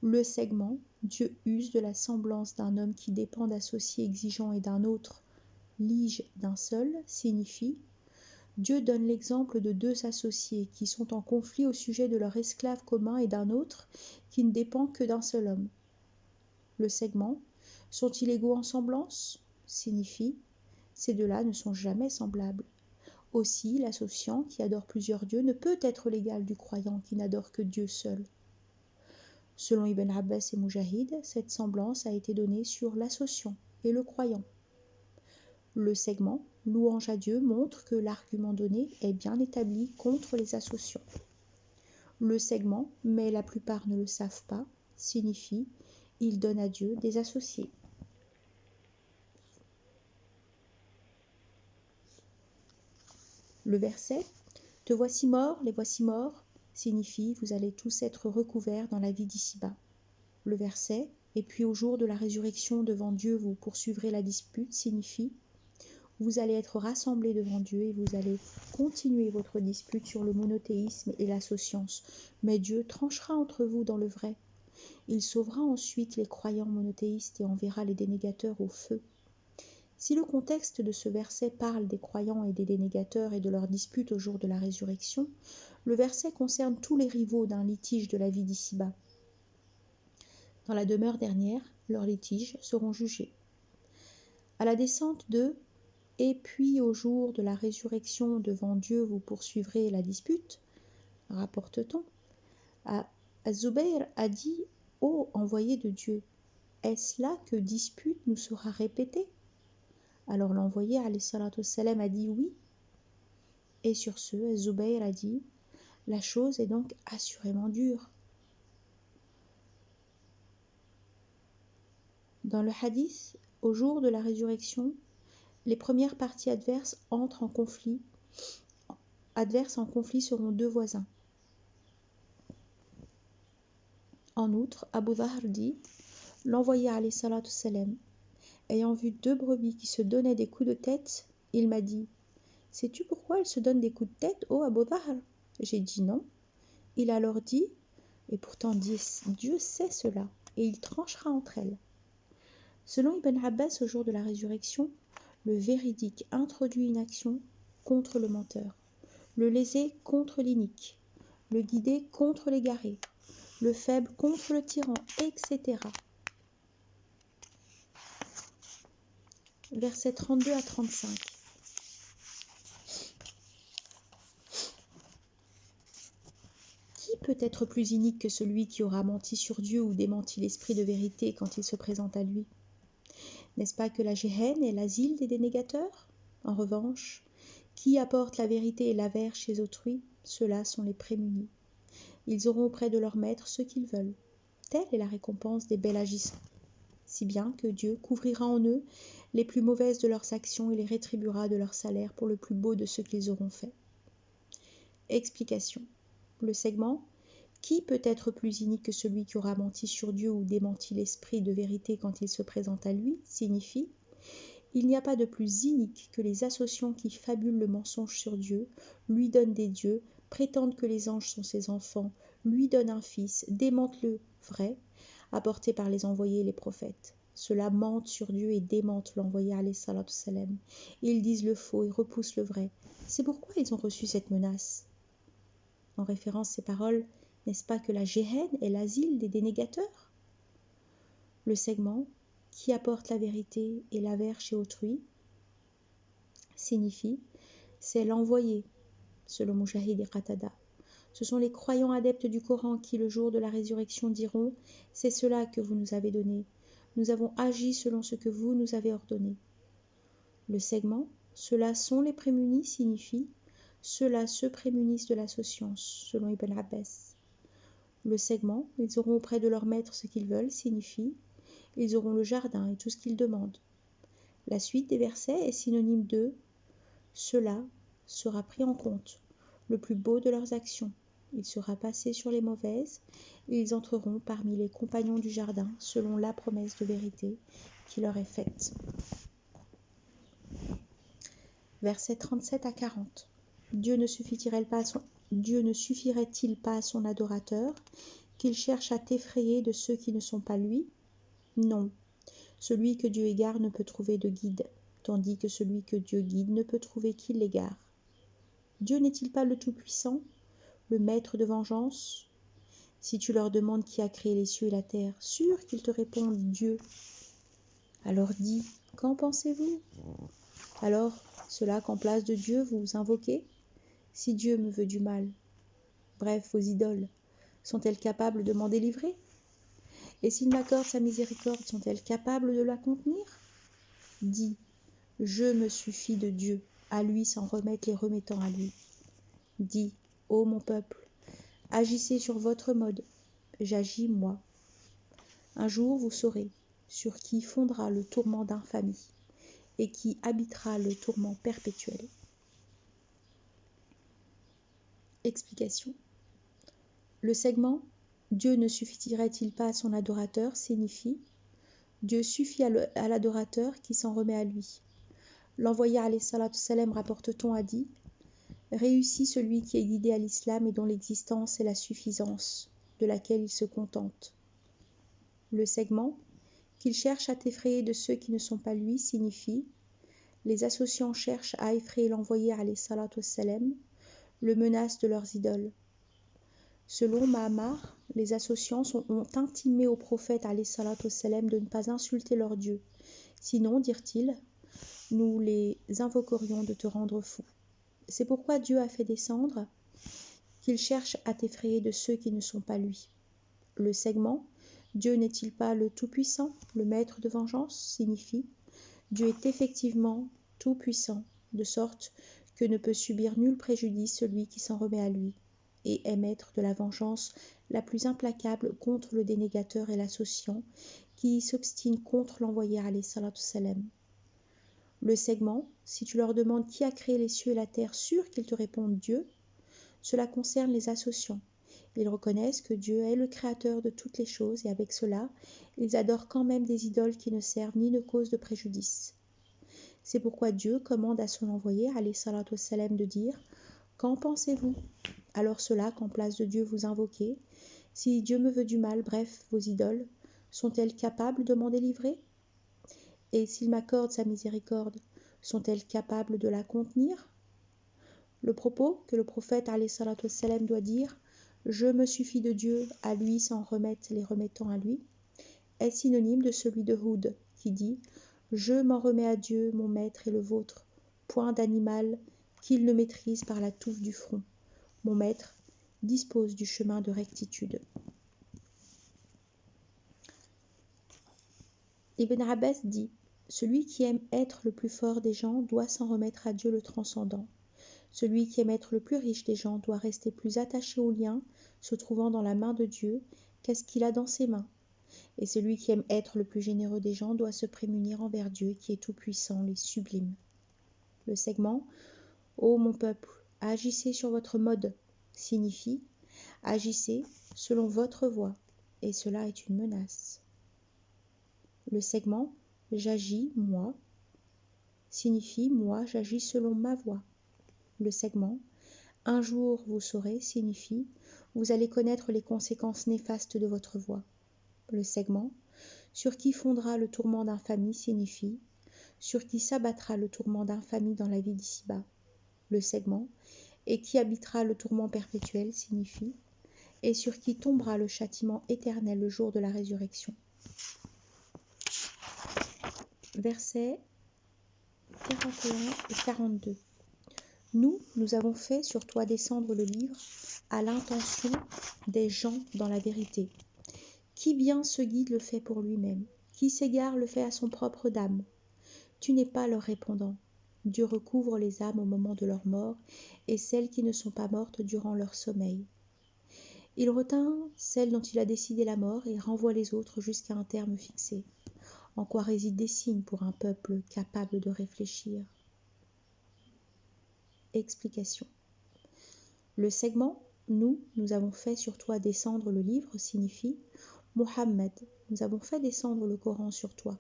Le segment, Dieu use de la semblance d'un homme qui dépend d'associés exigeants et d'un autre, lige d'un seul, signifie Dieu donne l'exemple de deux associés qui sont en conflit au sujet de leur esclave commun et d'un autre qui ne dépend que d'un seul homme. Le segment, sont-ils égaux en semblance? Signifie ces deux-là ne sont jamais semblables. Aussi, l'associant qui adore plusieurs dieux ne peut être l'égal du croyant qui n'adore que Dieu seul. Selon Ibn Abbas et Mujahid, cette semblance a été donnée sur l'associant et le croyant. Le segment, louange à Dieu, montre que l'argument donné est bien établi contre les associants. Le segment, mais la plupart ne le savent pas, signifie il donne à Dieu des associés. Le verset « Te voici mort, les voici morts » signifie « Vous allez tous être recouverts dans la vie d'ici-bas ». Le verset « Et puis au jour de la résurrection devant Dieu, vous poursuivrez la dispute » signifie « Vous allez être rassemblés devant Dieu et vous allez continuer votre dispute sur le monothéisme et l'associance. Mais Dieu tranchera entre vous dans le vrai. Il sauvera ensuite les croyants monothéistes et enverra les dénégateurs au feu. » Si le contexte de ce verset parle des croyants et des dénégateurs et de leur dispute au jour de la résurrection, le verset concerne tous les rivaux d'un litige de la vie d'ici-bas. Dans la demeure dernière, leurs litiges seront jugés. À la descente de « Et puis au jour de la résurrection devant Dieu vous poursuivrez la dispute », rapporte-t-on, Az-Zubayr a dit « Ô envoyé de Dieu, est-ce là que dispute nous sera répétée ?» Alors l'envoyé alayhi salatu wassalam a dit oui. Et sur ce, Az-Zubayr a dit la chose est donc assurément dure. Dans le hadith, au jour de la résurrection, les premières parties adverses en conflit seront deux voisins. En outre, Abu Dhahr dit, l'envoyé alayhi salatu salam, ayant vu 2 brebis qui se donnaient des coups de tête, il m'a dit, sais-tu pourquoi elles se donnent des coups de tête, ô Abu Dhahr? J'ai dit non. Il a alors dit, et pourtant Dieu sait cela, et il tranchera entre elles. Selon Ibn Abbas, au jour de la résurrection, le véridique introduit une action contre le menteur, le lésé contre l'inique, le guidé contre l'égaré, le faible contre le tyran, etc. Versets 32 à 35. Qui peut être plus inique que celui qui aura menti sur Dieu ou démenti l'esprit de vérité quand il se présente à lui? N'est-ce pas que la géhenne est l'asile des dénégateurs? En revanche, qui apporte la vérité et l'avers chez autrui, ceux-là sont les prémunis. Ils auront auprès de leur maître ce qu'ils veulent. Telle est la récompense des bel agissants. Si bien que Dieu couvrira en eux les plus mauvaises de leurs actions et les rétribuera de leur salaire pour le plus beau de ce qu'ils auront fait. Explication. Le segment « Qui peut être plus inique que celui qui aura menti sur Dieu ou démenti l'esprit de vérité quand il se présente à lui » signifie « Il n'y a pas de plus inique que les associants qui fabulent le mensonge sur Dieu, lui donnent des dieux, prétendent que les anges sont ses enfants, lui donnent un fils, démentent le vrai, apporté par les envoyés et les prophètes. Ceux-là mentent sur Dieu et démentent l'envoyé alayhi salatu salam. Ils disent le faux et repoussent le vrai. C'est pourquoi ils ont reçu cette menace. » En référence à ces paroles, n'est-ce pas que la géhenne est l'asile des dénégateurs? Le segment « Qui apporte la vérité et l'avers chez autrui » signifie « c'est l'envoyé » selon Mujahid et Qatada. Ce sont les croyants adeptes du Coran qui, le jour de la résurrection, diront « C'est cela que vous nous avez donné. Nous avons agi selon ce que vous nous avez ordonné. » Le segment « Ceux-là sont les prémunis » signifie « Ceux-là se prémunissent de la science » selon Ibn Abbas. Le segment « Ils auront auprès de leur maître ce qu'ils veulent » signifie « Ils auront le jardin et tout ce qu'ils demandent ». La suite des versets est synonyme de « Cela sera pris en compte, le plus beau de leurs actions. Il sera passé sur les mauvaises, et ils entreront parmi les compagnons du jardin, selon la promesse de vérité qui leur est faite. » Versets 37 à 40. Dieu ne suffirait-il pas à son adorateur, qu'il cherche à t'effrayer de ceux qui ne sont pas lui? Non. Celui que Dieu égare ne peut trouver de guide, tandis que celui que Dieu guide ne peut trouver qui l'égare. Dieu n'est-il pas le Tout-Puissant, le Maître de vengeance? Si tu leur demandes qui a créé les cieux et la terre, sûr qu'ils te répondent Dieu. Alors dis, qu'en pensez-vous? Alors, cela qu'en place de Dieu vous invoquez? Si Dieu me veut du mal. Bref, vos idoles, sont-elles capables de m'en délivrer? Et s'il m'accorde sa miséricorde, sont-elles capables de la contenir? Dis, je me suffis de Dieu, à lui s'en remettre les remettant à lui. Dis, ô mon peuple, agissez sur votre mode, j'agis moi. Un jour vous saurez sur qui fondera le tourment d'infamie et qui habitera le tourment perpétuel. Explication. Le segment « Dieu ne suffirait-il pas à son adorateur » signifie « Dieu suffit à l'adorateur qui s'en remet à lui ». L'envoyé alayhi salatu salam, rapporte-t-on, a dit « Réussit celui qui est guidé à l'islam et dont l'existence est la suffisance, de laquelle il se contente. » Le segment « Qu'il cherche à t'effrayer de ceux qui ne sont pas lui » signifie « Les associants cherchent à effrayer l'envoyé alayhi salatu salam, le menacent de leurs idoles. » Selon Ma'amar, les associants ont intimé au prophète alayhi salatu salam de ne pas insulter leur Dieu. Sinon, dirent-ils, nous les invoquerions de te rendre fou. C'est pourquoi Dieu a fait descendre qu'il cherche à t'effrayer de ceux qui ne sont pas lui. Le segment « Dieu n'est-il pas le Tout-Puissant, le Maître de vengeance » signifie « Dieu est effectivement tout-puissant, de sorte que ne peut subir nul préjudice celui qui s'en remet à lui, et est maître de la vengeance la plus implacable contre le dénégateur et l'associant qui s'obstine contre l'envoyé alayhi salatu salam. » Le segment « Si tu leur demandes qui a créé les cieux et la terre, sûr qu'ils te répondent Dieu », cela concerne les associants, Ils reconnaissent que Dieu est le créateur de toutes les choses et avec cela, ils adorent quand même des idoles qui ne servent ni ne causent de préjudice. C'est pourquoi Dieu commande à son envoyé, alayhi salatu wassalam, de dire « Qu'en pensez-vous » Alors ceux-là qu'en place de Dieu vous invoquez, si Dieu me veut du mal, bref, vos idoles, sont-elles capables de m'en délivrer? Et s'il m'accorde sa miséricorde, sont-elles capables de la contenir? Le propos que le prophète alayhi salatu wassalam doit dire « Je me suffis de Dieu, à lui s'en remettent les remettant à lui » est synonyme de celui de Houd qui dit « Je m'en remets à Dieu, mon maître et le vôtre, point d'animal qu'il ne maîtrise par la touffe du front. Mon maître dispose du chemin de rectitude. » Ibn Abbas dit « Celui qui aime être le plus fort des gens doit s'en remettre à Dieu le transcendant. Celui qui aime être le plus riche des gens doit rester plus attaché au lien se trouvant dans la main de Dieu qu'à ce qu'il a dans ses mains. Et celui qui aime être le plus généreux des gens doit se prémunir envers Dieu qui est tout-puissant et sublime. » Le segment « Ô mon peuple, agissez sur votre mode » signifie « Agissez selon votre voie » et cela est une menace. Le segment « J'agis, moi » signifie « Moi, j'agis selon ma voie ». Le segment « Un jour vous saurez » signifie « Vous allez connaître les conséquences néfastes de votre voie ». Le segment « Sur qui fondra le tourment d'infamie » signifie « Sur qui s'abattra le tourment d'infamie dans la vie d'ici-bas ». Le segment « Et qui habitera le tourment perpétuel » signifie « Et sur qui tombera le châtiment éternel le jour de la résurrection ». Versets 41 et 42. Nous avons fait sur toi descendre le livre à l'intention des gens dans la vérité. Qui bien se guide le fait pour lui-même, qui s'égare le fait à son propre dame. Tu n'es pas leur répondant. Dieu recouvre les âmes au moment de leur mort et celles qui ne sont pas mortes durant leur sommeil. Il retint celles dont il a décidé la mort et renvoie les autres jusqu'à un terme fixé. En quoi résident des signes pour un peuple capable de réfléchir? Explication. Le segment « Nous avons fait sur toi descendre le livre » signifie « Mohammed, nous avons fait descendre le Coran sur toi ».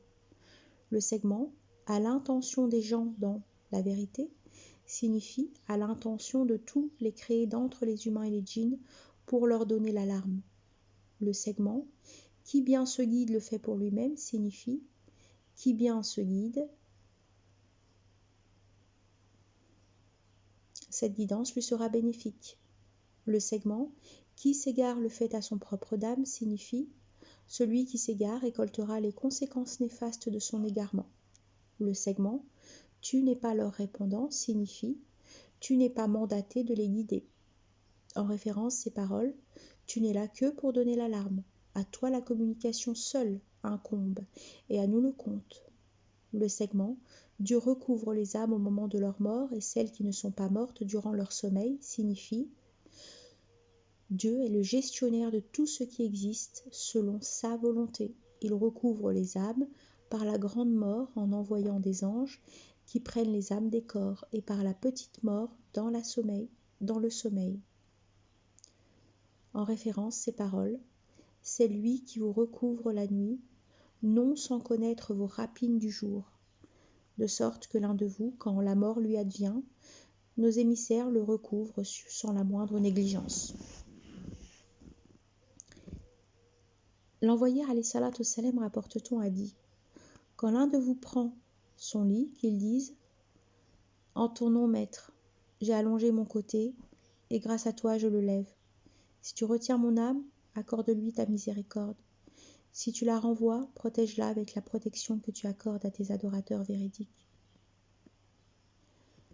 Le segment « À l'intention des gens dans la vérité » signifie « À l'intention de tous les créés d'entre les humains et les djinns pour leur donner l'alarme ». Le segment « Qui bien se guide le fait pour lui-même » signifie « Qui bien se guide, cette guidance lui sera bénéfique ». Le segment « Qui s'égare le fait à son propre dame » signifie « Celui qui s'égare récoltera les conséquences néfastes de son égarement ». Le segment « Tu n'es pas leur répondant » signifie « Tu n'es pas mandaté de les guider ». En référence, ces paroles « Tu n'es là que pour donner l'alarme. À toi la communication seule incombe et à nous le compte ». Le segment « Dieu recouvre les âmes au moment de leur mort et celles qui ne sont pas mortes durant leur sommeil » signifie Dieu est le gestionnaire de tout ce qui existe selon sa volonté. Il recouvre les âmes par la grande mort en envoyant des anges qui prennent les âmes des corps et par la petite mort dans le sommeil. En référence, ces paroles « C'est lui qui vous recouvre la nuit, non sans connaître vos rapines du jour, de sorte que l'un de vous, quand la mort lui advient, nos émissaires le recouvrent sans la moindre négligence. » L'envoyé alayhi salatu wassalam, rapporte-t-on, a dit « Quand l'un de vous prend son lit, qu'il dise « En ton nom, maître, j'ai allongé mon côté, et grâce à toi je le lève. Si tu retiens mon âme, accorde-lui ta miséricorde. Si tu la renvoies, protège-la avec la protection que tu accordes à tes adorateurs véridiques. »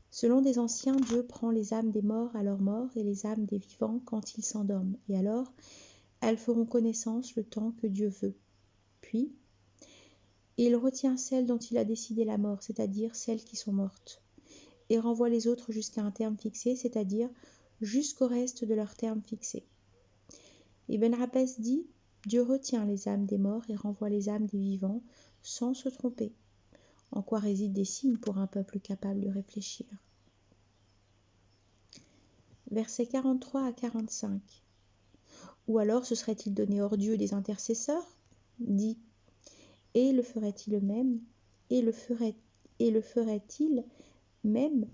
Selon des anciens, Dieu prend les âmes des morts à leur mort et les âmes des vivants quand ils s'endorment, et alors elles feront connaissance le temps que Dieu veut. Puis, il retient celles dont il a décidé la mort, c'est-à-dire celles qui sont mortes, et renvoie les autres jusqu'à un terme fixé, c'est-à-dire jusqu'au reste de leur terme fixé. Ibn Abbas dit « Dieu retient les âmes des morts et renvoie les âmes des vivants sans se tromper. En quoi résident des signes pour un peuple capable de réfléchir ?» Versets 43 à 45. Ou alors se serait-il donné hors Dieu des intercesseurs? Dit. Et le ferait-il même? Et le ferait-il même?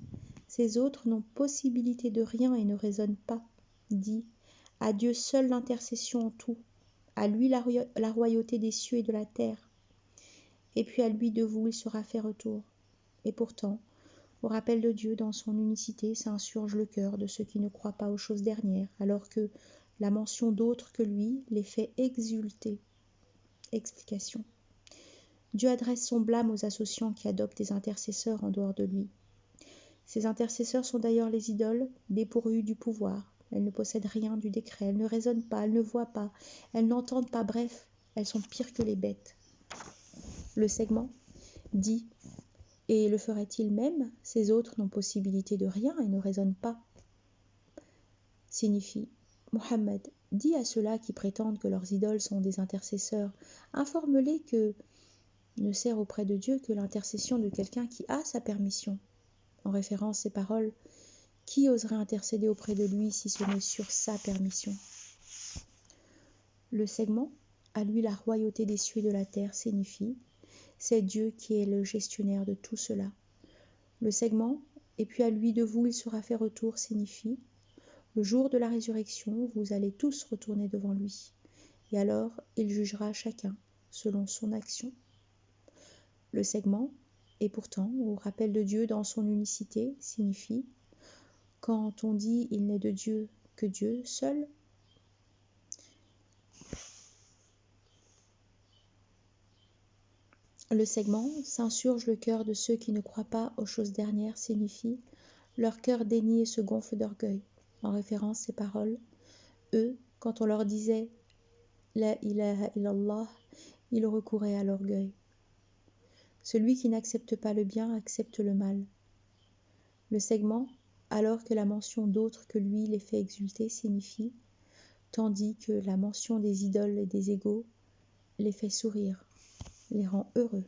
Ces autres n'ont possibilité de rien et ne raisonnent pas. Dit. À Dieu seul l'intercession en tout, à lui la royauté des cieux et de la terre. Et puis à lui de vous il sera fait retour. Et pourtant, au rappel de Dieu dans son unicité s'insurge le cœur de ceux qui ne croient pas aux choses dernières, alors que la mention d'autres que lui les fait exulter. Explication. Dieu adresse son blâme aux associants qui adoptent des intercesseurs en dehors de lui. Ces intercesseurs sont d'ailleurs les idoles dépourvues du pouvoir. Elles ne possèdent rien du décret, elles ne raisonnent pas, elles ne voient pas, elles n'entendent pas, bref, elles sont pires que les bêtes. Le segment dit « Et le ferait-il même? Ces autres n'ont possibilité de rien et ne raisonnent pas. » Signifie Mohammed, dis à ceux-là qui prétendent que leurs idoles sont des intercesseurs, informe-les que ne sert auprès de Dieu que l'intercession de quelqu'un qui a sa permission. En référence à ces paroles, qui oserait intercéder auprès de lui si ce n'est sur sa permission? Le segment, à lui la royauté des cieux et de la terre, signifie c'est Dieu qui est le gestionnaire de tout cela. Le segment, et puis à lui de vous il sera fait retour, signifie le jour de la résurrection, vous allez tous retourner devant lui, et alors il jugera chacun selon son action. Le segment, et pourtant, au rappel de Dieu dans son unicité, signifie quand on dit il n'est de Dieu que Dieu seul, le segment s'insurge le cœur de ceux qui ne croient pas aux choses dernières, signifie leur cœur dénie et se gonfle d'orgueil. En référence à ces paroles, eux, quand on leur disait La ilaha illallah, ils recouraient à l'orgueil. Celui qui n'accepte pas le bien accepte le mal. Le segment, alors que la mention d'autres que lui les fait exulter, signifie tandis que la mention des idoles et des égaux les fait sourire, les rend heureux.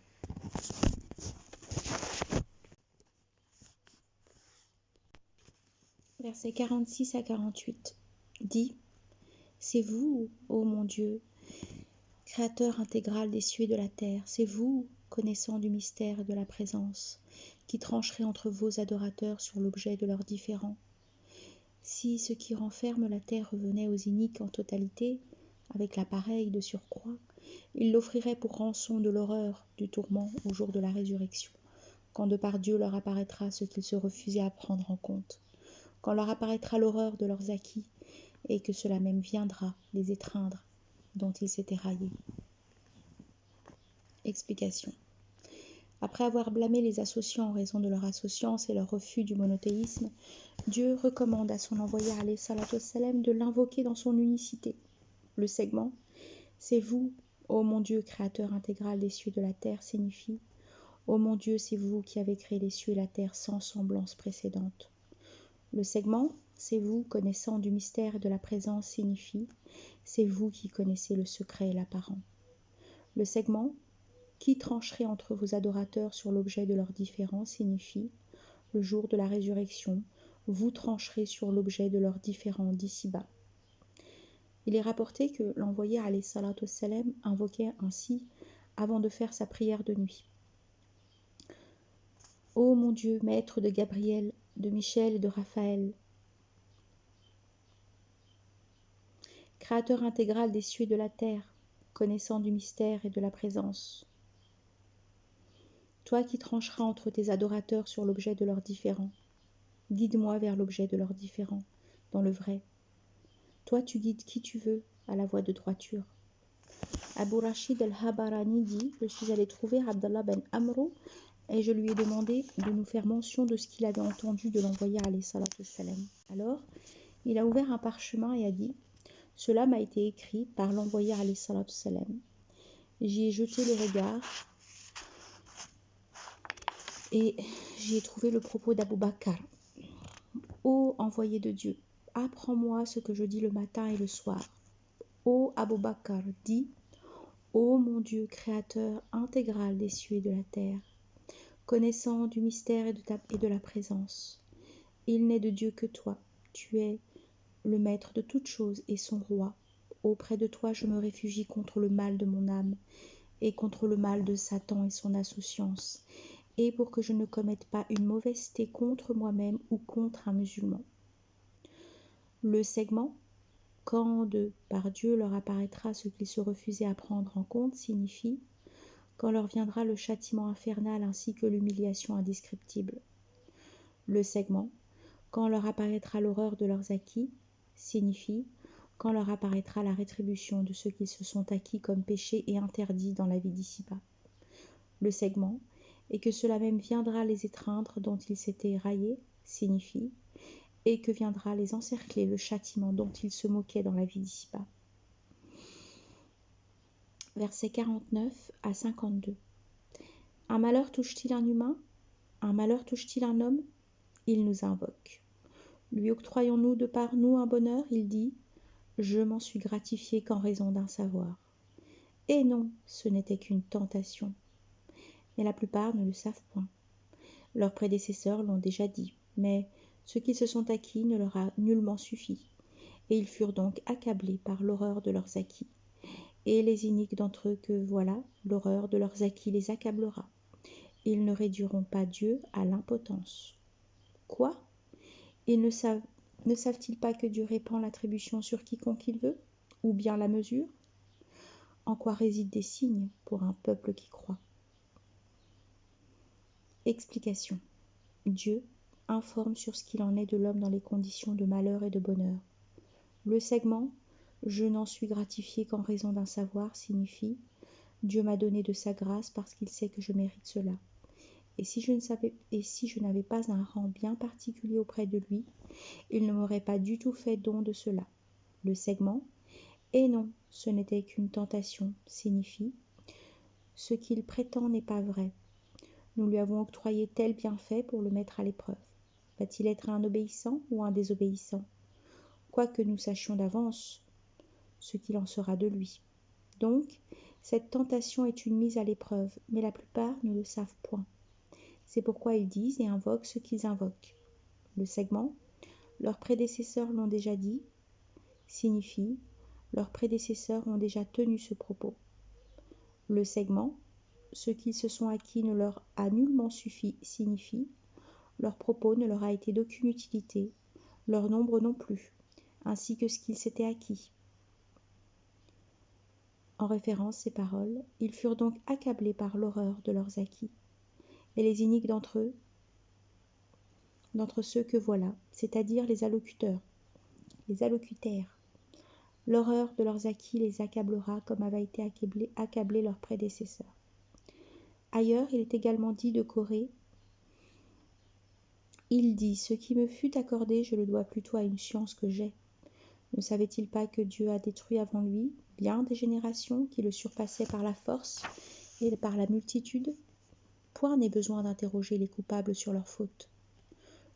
Versets 46 à 48 dit « C'est vous, ô mon Dieu, Créateur intégral des cieux et de la terre, c'est vous, connaissant du mystère et de la présence, qui trancherez entre vos adorateurs sur l'objet de leurs différends. Si ce qui renferme la terre revenait aux iniques en totalité, avec l'appareil de surcroît, ils l'offriraient pour rançon de l'horreur du tourment au jour de la résurrection, quand de par Dieu leur apparaîtra ce qu'ils se refusaient à prendre en compte, quand leur apparaîtra l'horreur de leurs acquis, et que cela même viendra les étreindre, dont ils s'étaient raillés. Explication. Après avoir blâmé les associants en raison de leur associance et leur refus du monothéisme, Dieu recommande à son envoyé alayhi salatu wassalam de l'invoquer dans son unicité. Le segment « C'est vous, ô mon Dieu, créateur intégral des cieux et de la terre » signifie « Ô mon Dieu, c'est vous qui avez créé les cieux et la terre sans semblance précédente ». Le segment « C'est vous, connaissant du mystère et de la présence » signifie « C'est vous qui connaissez le secret et l'apparent ». Le segment « Qui trancherait entre vos adorateurs sur l'objet de leurs différends » signifie « Le jour de la résurrection, vous trancherez sur l'objet de leurs différends d'ici-bas ». Il est rapporté que l'envoyé alayhi salatu wassalam invoquait ainsi avant de faire sa prière de nuit. Ô mon Dieu, maître de Gabriel, de Michel et de Raphaël, créateur intégral des cieux et de la terre, connaissant du mystère et de la présence, toi qui trancheras entre tes adorateurs sur l'objet de leurs différends, guide-moi vers l'objet de leurs différends, dans le vrai. Toi tu guides qui tu veux à la voie de droiture. Abu Rashid al-Habarani dit « Je suis allé trouver Abdallah ben Amr et je lui ai demandé de nous faire mention de ce qu'il avait entendu de l'envoyé alayhi salatu wassalam. Alors, il a ouvert un parchemin et a dit « Cela m'a été écrit par l'envoyé alayhi salatu wassalam. J'y ai jeté le regard et j'y ai trouvé le propos d'Abu Bakr. Ô envoyé de Dieu, apprends-moi ce que je dis le matin et le soir. Ô Abu Bakr, dis ô mon Dieu, créateur intégral des cieux et de la terre, connaissant du mystère et de la présence. Il n'est de Dieu que toi, tu es le maître de toutes choses et son roi. Auprès de toi, je me réfugie contre le mal de mon âme et contre le mal de Satan et son insouciance, et pour que je ne commette pas une mauvaiseté contre moi-même ou contre un musulman. Le segment « Quand de par Dieu leur apparaîtra ce qu'ils se refusaient à prendre en compte » signifie « Quand leur viendra le châtiment infernal ainsi que l'humiliation indescriptible ». Le segment « Quand leur apparaîtra l'horreur de leurs acquis » signifie « Quand leur apparaîtra la rétribution de ce qu'ils se sont acquis comme péché et interdit dans la vie d'ici-bas ». Le segment « Et que cela même viendra les étreindre dont ils s'étaient raillés » signifie « et que viendra les encercler le châtiment dont ils se moquaient dans la vie d'ici-bas. » Versets 49 à 52. Un malheur touche-t-il un humain? Un malheur touche-t-il un homme? Il nous invoque. Lui octroyons-nous de par nous un bonheur? Il dit, je m'en suis gratifié qu'en raison d'un savoir. Et non, ce n'était qu'une tentation. Mais la plupart ne le savent point. Leurs prédécesseurs l'ont déjà dit, mais ce qu'ils se sont acquis ne leur a nullement suffi, et ils furent donc accablés par l'horreur de leurs acquis. Et les iniques d'entre eux que voilà, l'horreur de leurs acquis les accablera. Ils ne réduiront pas Dieu à l'impotence. Quoi? Ils ne savent-ils pas que Dieu répand l'attribution sur quiconque il veut, ou bien la mesure? En quoi résident des signes pour un peuple qui croit? Explication. Dieu informe sur ce qu'il en est de l'homme dans les conditions de malheur et de bonheur. Le segment « Je n'en suis gratifié qu'en raison d'un savoir » signifie « Dieu m'a donné de sa grâce parce qu'il sait que je mérite cela. Et si je n'avais pas un rang bien particulier auprès de lui, il ne m'aurait pas du tout fait don de cela. » Le segment « Et non, ce n'était qu'une tentation » signifie « Ce qu'il prétend n'est pas vrai. Nous lui avons octroyé tel bienfait pour le mettre à l'épreuve. Va-t-il être un obéissant ou un désobéissant? Quoique nous sachions d'avance ce qu'il en sera de lui. Donc, cette tentation est une mise à l'épreuve, mais la plupart ne le savent point. C'est pourquoi ils disent et invoquent ce qu'ils invoquent. Le segment « Leurs prédécesseurs l'ont déjà dit » signifie « Leurs prédécesseurs ont déjà tenu ce propos ». Le segment « Ce qu'ils se sont acquis ne leur a nullement suffi » signifie « Leur propos ne leur a été d'aucune utilité, leur nombre non plus, ainsi que ce qu'ils s'étaient acquis. » En référence ces paroles, ils furent donc accablés par l'horreur de leurs acquis. Et les iniques d'entre ceux que voilà, c'est-à-dire les allocutaires, l'horreur de leurs acquis les accablera comme avait été accablés leurs prédécesseurs. Ailleurs, il est également dit de Corée, il dit, ce qui me fut accordé, je le dois plutôt à une science que j'ai. Ne savait-il pas que Dieu a détruit avant lui bien des générations qui le surpassaient par la force et par la multitude? Point n'est besoin d'interroger les coupables sur leurs fautes.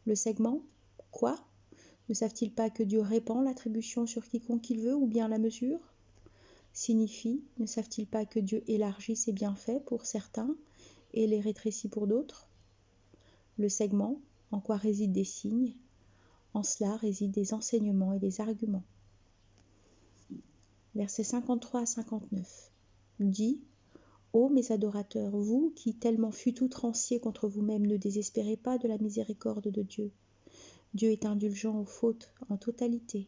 Le segment « Quoi? Ne savent-ils pas que Dieu répand l'attribution sur quiconque il veut ou bien la mesure ?» signifie « Ne savent-ils pas que Dieu élargit ses bienfaits pour certains et les rétrécit pour d'autres ?» Le segment « En quoi résident des signes ?» En cela résident des enseignements et des arguments. Versets 53 à 59. Dit, ô mes adorateurs, vous qui tellement fûtes outranciers contre vous-même, ne désespérez pas de la miséricorde de Dieu. Dieu est indulgent aux fautes en totalité.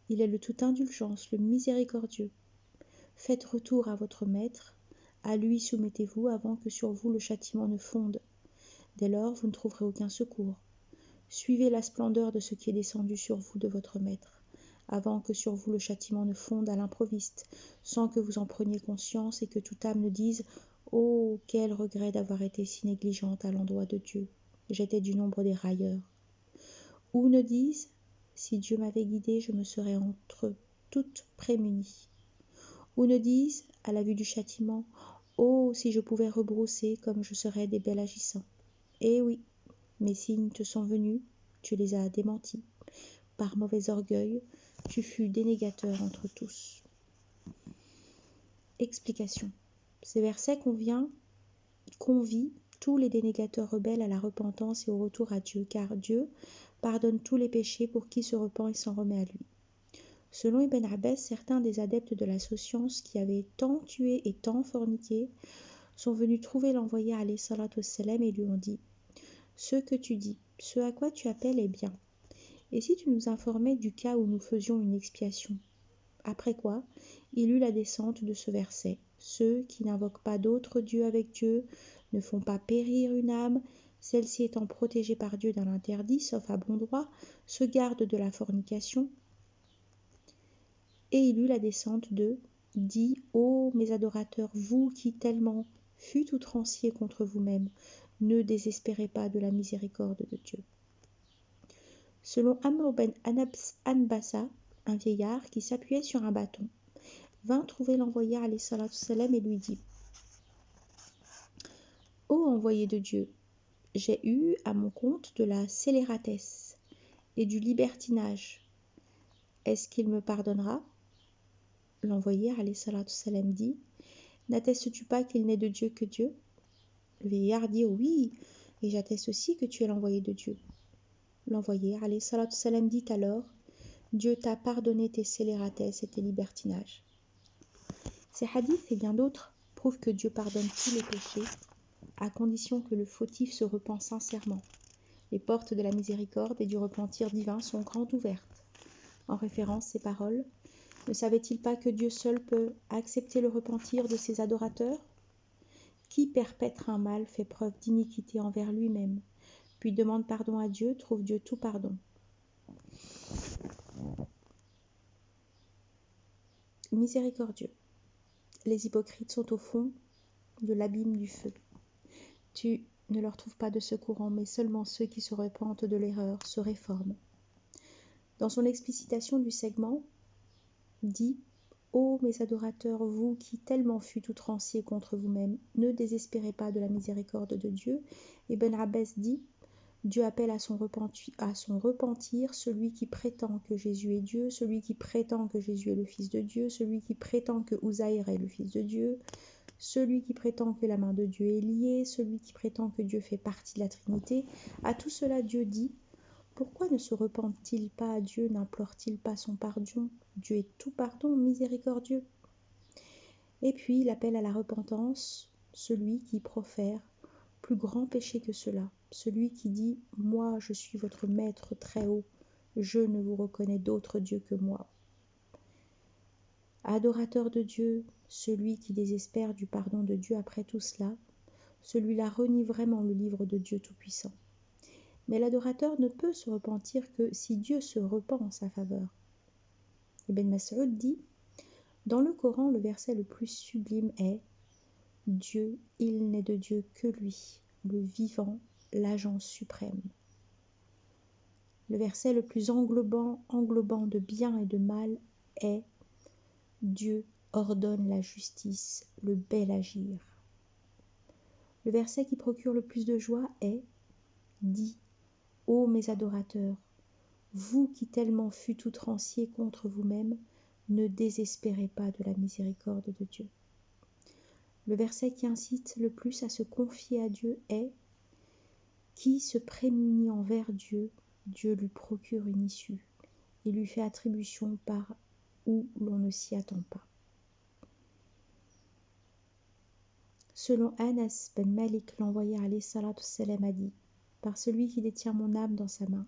Il est le tout indulgence, le miséricordieux. Faites retour à votre maître, à lui soumettez-vous avant que sur vous le châtiment ne fonde. Dès lors, vous ne trouverez aucun secours. Suivez la splendeur de ce qui est descendu sur vous de votre maître, avant que sur vous le châtiment ne fonde à l'improviste, sans que vous en preniez conscience et que toute âme ne dise « Oh, quel regret d'avoir été si négligente à l'endroit de Dieu, j'étais du nombre des railleurs ». Ou ne dise « Si Dieu m'avait guidé, je me serais entre toutes prémunie ». Ou ne dise, à la vue du châtiment, « Oh, si je pouvais rebrousser comme je serais des belles agissants ». Eh oui, mes signes te sont venus, tu les as démentis. Par mauvais orgueil, tu fus dénégateur entre tous. Explication. Ces versets convient tous les dénégateurs rebelles à la repentance et au retour à Dieu, car Dieu pardonne tous les péchés pour qui se repent et s'en remet à lui. Selon Ibn Abbas, certains des adeptes de la science qui avaient tant tué et tant forniqué sont venus trouver l'envoyé alayhi salatu wassalam et lui ont dit « Ce que tu dis, ce à quoi tu appelles est bien. Et si tu nous informais du cas où nous faisions une expiation ?» Après quoi, il eut la descente de ce verset. Ceux qui n'invoquent pas d'autre Dieu avec Dieu ne font pas périr une âme, celle-ci étant protégée par Dieu d'un interdit, sauf à bon droit, se garde de la fornication. Et il eut la descente de « Dis, ô mes adorateurs, vous qui tellement fûtes outranciers contre vous-mêmes, ne désespérez pas de la miséricorde de Dieu. » Selon Amr ben Anbassa, un vieillard qui s'appuyait sur un bâton, vint trouver l'envoyé alayhi salatu wassalam et lui dit « Ô envoyé de Dieu, j'ai eu à mon compte de la scélératesse et du libertinage. Est-ce qu'il me pardonnera ?» L'envoyé alayhi salatu wassalam dit « N'attestes-tu pas qu'il n'est de Dieu que Dieu ?» Le vieillard dit « Oui, et j'atteste aussi que tu es l'envoyé de Dieu. » L'envoyé alayhi salatu wassalam dit alors « Dieu t'a pardonné tes scélératesses et tes libertinages. » Ces hadiths et bien d'autres prouvent que Dieu pardonne tous les péchés, à condition que le fautif se repent sincèrement. Les portes de la miséricorde et du repentir divin sont grandes ouvertes. En référence ces paroles, ne savait-il pas que Dieu seul peut accepter le repentir de ses adorateurs ? Qui perpètre un mal fait preuve d'iniquité envers lui-même, puis demande pardon à Dieu, trouve Dieu tout pardon. Miséricordieux. Les hypocrites sont au fond de l'abîme du feu. Tu ne leur trouves pas de secourant, mais seulement ceux qui se repentent de l'erreur se réforment. Dans son explicitation du segment, dit « Ô mes adorateurs, vous qui tellement fûtes outranciers contre vous-même, ne désespérez pas de la miséricorde de Dieu. » Ibn Abbas dit « Dieu appelle à son repentir celui qui prétend que Jésus est Dieu, celui qui prétend que Jésus est le Fils de Dieu, celui qui prétend que Uzaïr est le Fils de Dieu, celui qui prétend que la main de Dieu est liée, celui qui prétend que Dieu fait partie de la Trinité. À tout cela, Dieu dit « Pourquoi ne se repentent-ils pas à Dieu, n'implorent-ils pas son pardon ? Dieu est tout pardon, miséricordieux. » Et puis il appelle à la repentance celui qui profère plus grand péché que cela, celui qui dit « Moi, je suis votre maître très haut, je ne vous reconnais d'autre Dieu que moi. » Adorateur de Dieu, celui qui désespère du pardon de Dieu après tout cela, celui-là renie vraiment le livre de Dieu Tout-Puissant. Mais l'adorateur ne peut se repentir que si Dieu se repent en sa faveur. Ibn Mas'ud dit « Dans le Coran, le verset le plus sublime est « Dieu, il n'est de Dieu que lui, le vivant, l'agent suprême. » Le verset le plus englobant de bien et de mal est « Dieu ordonne la justice, le bel agir. » Le verset qui procure le plus de joie est « Dis, ô mes adorateurs, vous qui tellement fûtes outranciers contre vous-même, ne désespérez pas de la miséricorde de Dieu. » Le verset qui incite le plus à se confier à Dieu est « Qui se prémunit envers Dieu, Dieu lui procure une issue et lui fait attribution par où l'on ne s'y attend pas. » Selon Anas ben Malik, l'envoyé alayhi salatu wassalam a dit « Par celui qui détient mon âme dans sa main,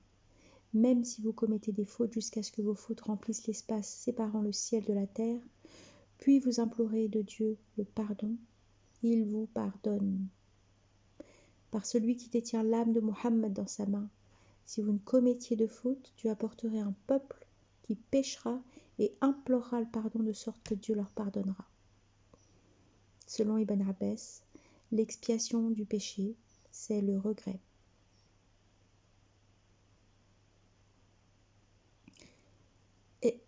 même si vous commettez des fautes jusqu'à ce que vos fautes remplissent l'espace séparant le ciel de la terre, puis vous implorez de Dieu le pardon, il vous pardonne. Par celui qui détient l'âme de Muhammad dans sa main, si vous ne commettiez de faute, Dieu apporterait un peuple qui péchera et implorera le pardon de sorte que Dieu leur pardonnera. » Selon Ibn Abbas, l'expiation du péché, c'est le regret. Et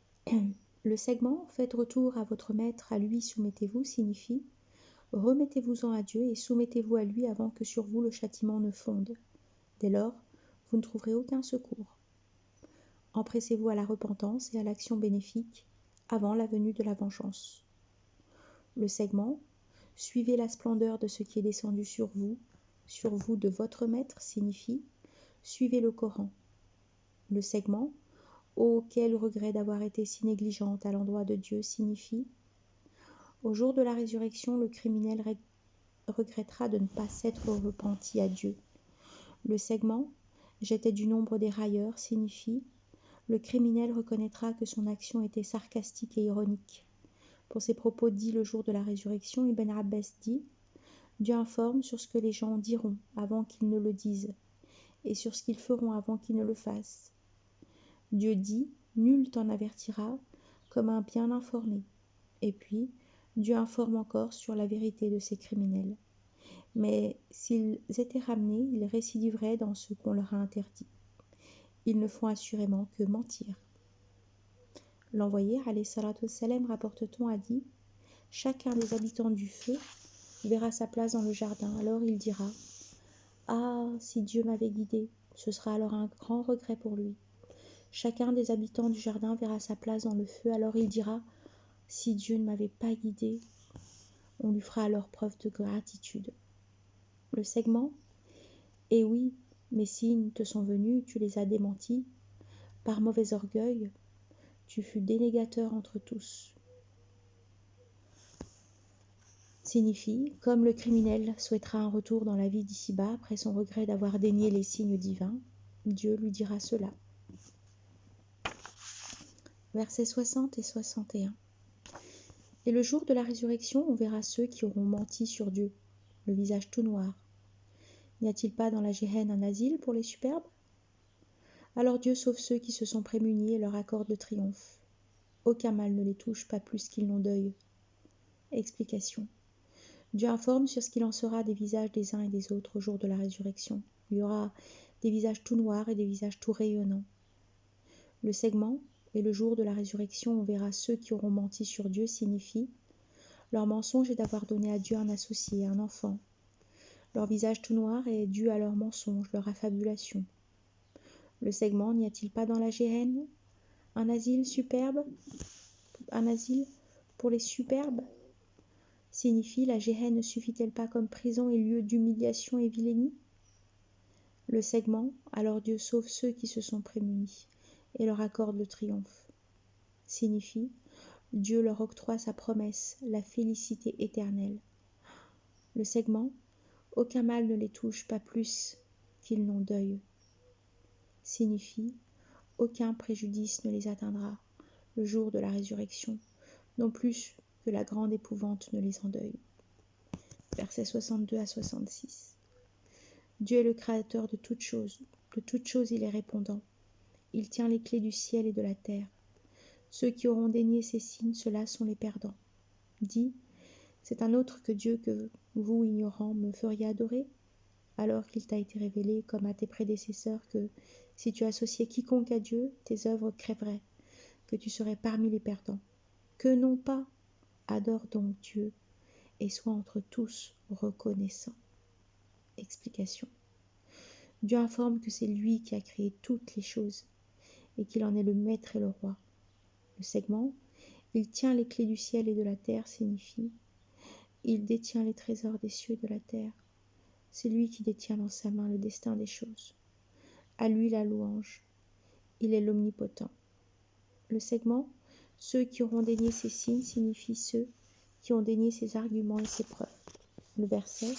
le segment « Faites retour à votre maître, à lui soumettez-vous » signifie « Remettez-vous-en à Dieu et soumettez-vous à lui avant que sur vous le châtiment ne fonde. Dès lors, vous ne trouverez aucun secours. Empressez-vous à la repentance et à l'action bénéfique avant la venue de la vengeance. » Le segment « Suivez la splendeur de ce qui est descendu sur vous de votre maître » signifie « Suivez le Coran. » Le segment Oh, quel regret d'avoir été si négligente à l'endroit de Dieu signifie au jour de la résurrection, le criminel regrettera de ne pas s'être repenti à Dieu. Le segment « J'étais du nombre des railleurs » signifie le criminel reconnaîtra que son action était sarcastique et ironique. Pour ses propos dits le jour de la résurrection, Ibn Abbas dit « Dieu informe sur ce que les gens diront avant qu'ils ne le disent, et sur ce qu'ils feront avant qu'ils ne le fassent. Dieu dit « Nul t'en avertira comme un bien informé. » Et puis, Dieu informe encore sur la vérité de ces criminels. Mais s'ils étaient ramenés, ils récidiveraient dans ce qu'on leur a interdit. Ils ne font assurément que mentir. L'envoyé, alayhi salatu wassalam, rapporte-t-on, a dit « Chacun des habitants du feu verra sa place dans le jardin. Alors il dira « Ah, si Dieu m'avait guidé, ce sera alors un grand regret pour lui. » Chacun des habitants du jardin verra sa place dans le feu. Alors il dira « Si Dieu ne m'avait pas guidé, on lui fera alors preuve de gratitude. » Le segment « Eh oui, mes signes te sont venus, tu les as démentis. Par mauvais orgueil, tu fus dénégateur entre tous. » Signifie, comme le criminel souhaitera un retour dans la vie d'ici-bas après son regret d'avoir dénié les signes divins, Dieu lui dira cela. Versets 60 et 61. Et le jour de la résurrection, on verra ceux qui auront menti sur Dieu, le visage tout noir. N'y a-t-il pas dans la Géhenne un asile pour les superbes? Alors Dieu sauve ceux qui se sont prémunis et leur accorde le triomphe. Aucun mal ne les touche, pas plus qu'ils n'ont deuil. Explication. Dieu informe sur ce qu'il en sera des visages des uns et des autres au jour de la résurrection. Il y aura des visages tout noirs et des visages tout rayonnants. Le segment « Et le jour de la résurrection, on verra ceux qui auront menti sur Dieu » signifie leur mensonge est d'avoir donné à Dieu un associé, un enfant. Leur visage tout noir est dû à leur mensonge, leur affabulation. Le segment « N'y a-t-il pas dans la Géhenne un asile superbe, un asile pour les superbes » signifie la Géhenne ne suffit-elle pas comme prison et lieu d'humiliation et vilainie? Le segment « Alors Dieu sauve ceux qui se sont prémunis et leur accorde le triomphe » signifie Dieu leur octroie sa promesse, la félicité éternelle. Le segment « Aucun mal ne les touche, pas plus qu'ils n'ont deuil » signifie aucun préjudice ne les atteindra le jour de la résurrection, non plus que la grande épouvante ne les endeuille. Versets 62 à 66. Dieu est le créateur de toutes choses il est répondant. Il tient les clés du ciel et de la terre. Ceux qui auront dénié ces signes, ceux-là sont les perdants. Dis, c'est un autre que Dieu que vous, ignorants, me feriez adorer, alors qu'il t'a été révélé, comme à tes prédécesseurs, que si tu associais quiconque à Dieu, tes œuvres crèveraient, que tu serais parmi les perdants. Que non pas, adore donc Dieu, et sois entre tous reconnaissant. Explication. Dieu informe que c'est lui qui a créé toutes les choses, et qu'il en est le maître et le roi. Le segment « Il tient les clés du ciel et de la terre » signifie « Il détient les trésors des cieux et de la terre. C'est lui qui détient dans sa main le destin des choses. À lui la louange. Il est l'omnipotent. » Le segment « Ceux qui auront dénié ces signes » signifie ceux qui ont dénié ses arguments et ses preuves. Le verset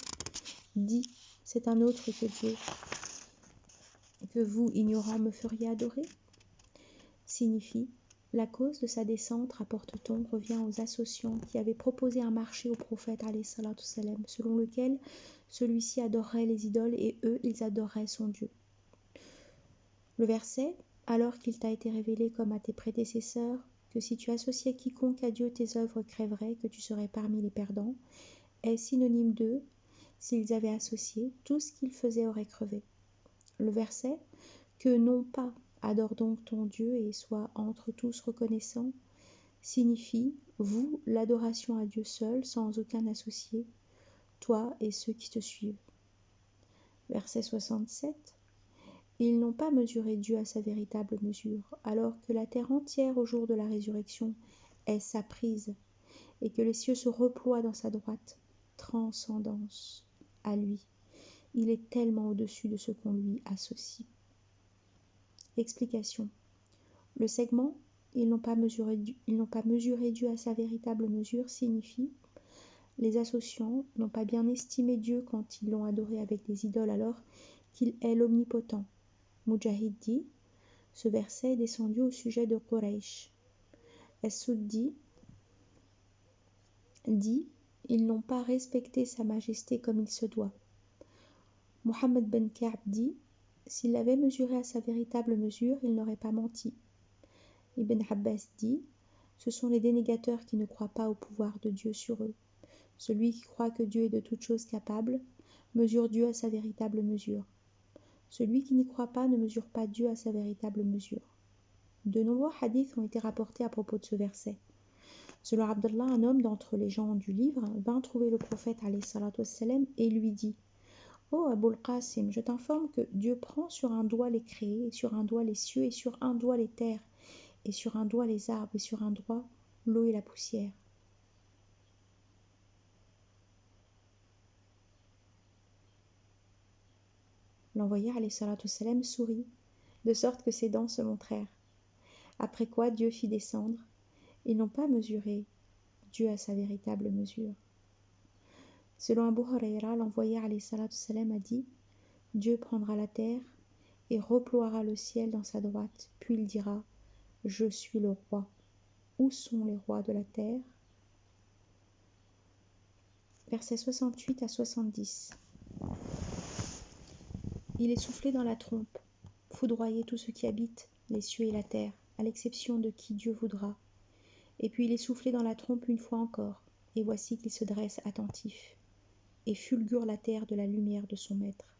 dit « C'est un autre que Dieu que vous, ignorants, me feriez adorer » signifie la cause de sa descente, rapporte-t-on, revient aux associants qui avaient proposé un marché au prophète alayhi salatu wassalam, selon lequel celui-ci adorerait les idoles et eux, ils adoreraient son Dieu. Le verset « Alors qu'il t'a été révélé comme à tes prédécesseurs, que si tu associais quiconque à Dieu, tes œuvres crèveraient, que tu serais parmi les perdants » est synonyme de « S'ils avaient associé, tout ce qu'ils faisaient aurait crevé ». Le verset « Que non pas, adore donc ton Dieu et sois entre tous reconnaissants » signifie « Vous, l'adoration à Dieu seul, sans aucun associé, toi et ceux qui te suivent ». Verset 67. Ils n'ont pas mesuré Dieu à sa véritable mesure, alors que la terre entière au jour de la résurrection est sa prise, et que les cieux se reploient dans sa droite transcendance à lui. Il est tellement au-dessus de ce qu'on lui associe. Explication. Le segment « ils n'ont pas mesuré Dieu à sa véritable mesure » signifie « les associants n'ont pas bien estimé Dieu quand ils l'ont adoré avec des idoles alors qu'il est l'omnipotent ». Mujahid dit « Ce verset est descendu au sujet de Quraysh ». As-Suddi dit « ils n'ont pas respecté sa majesté comme il se doit ». Mohammed ben Ka'b dit « s'il l'avait mesuré à sa véritable mesure, il n'aurait pas menti ». Ibn Abbas dit « ce sont les dénégateurs qui ne croient pas au pouvoir de Dieu sur eux. Celui qui croit que Dieu est de toutes choses capable, mesure Dieu à sa véritable mesure. Celui qui n'y croit pas ne mesure pas Dieu à sa véritable mesure. » De nombreux hadiths ont été rapportés à propos de ce verset. Selon Abdallah, un homme d'entre les gens du livre vint trouver le prophète alayhi salatu wassalam, et lui dit « Ô Abul Qasim, je t'informe que Dieu prend sur un doigt les créés, et sur un doigt les cieux, et sur un doigt les terres, et sur un doigt les arbres, et sur un doigt l'eau et la poussière. » L'envoyé alayhi salatu wassalam sourit, de sorte que ses dents se montrèrent. Après quoi Dieu fit descendre. Ils n'ont pas mesuré Dieu à sa véritable mesure. Selon Abu Huraira, l'envoyé alayhi salatu wassalam a dit « Dieu prendra la terre et reploiera le ciel dans sa droite, puis il dira « Je suis le roi. Où sont les rois de la terre ?» Versets 68 à 70. Il est soufflé dans la trompe, foudroyer tout ce qui habite les cieux et la terre, à l'exception de qui Dieu voudra. Et puis il est soufflé dans la trompe une fois encore, et voici qu'il se dresse attentif, et fulgure la terre de la lumière de son maître.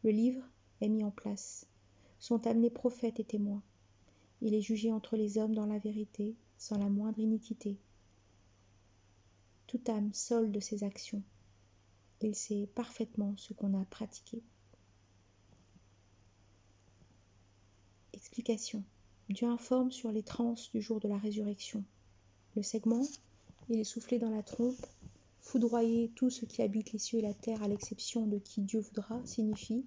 Le livre est mis en place, sont amenés prophètes et témoins. Il est jugé entre les hommes dans la vérité, sans la moindre iniquité. Toute âme solde ses actions. Il sait parfaitement ce qu'on a pratiqué. Explication. Dieu informe sur les transes du jour de la résurrection. Le segment, il est soufflé dans la trompe, foudroyer tout ce qui habite les cieux et la terre à l'exception de qui Dieu voudra, signifie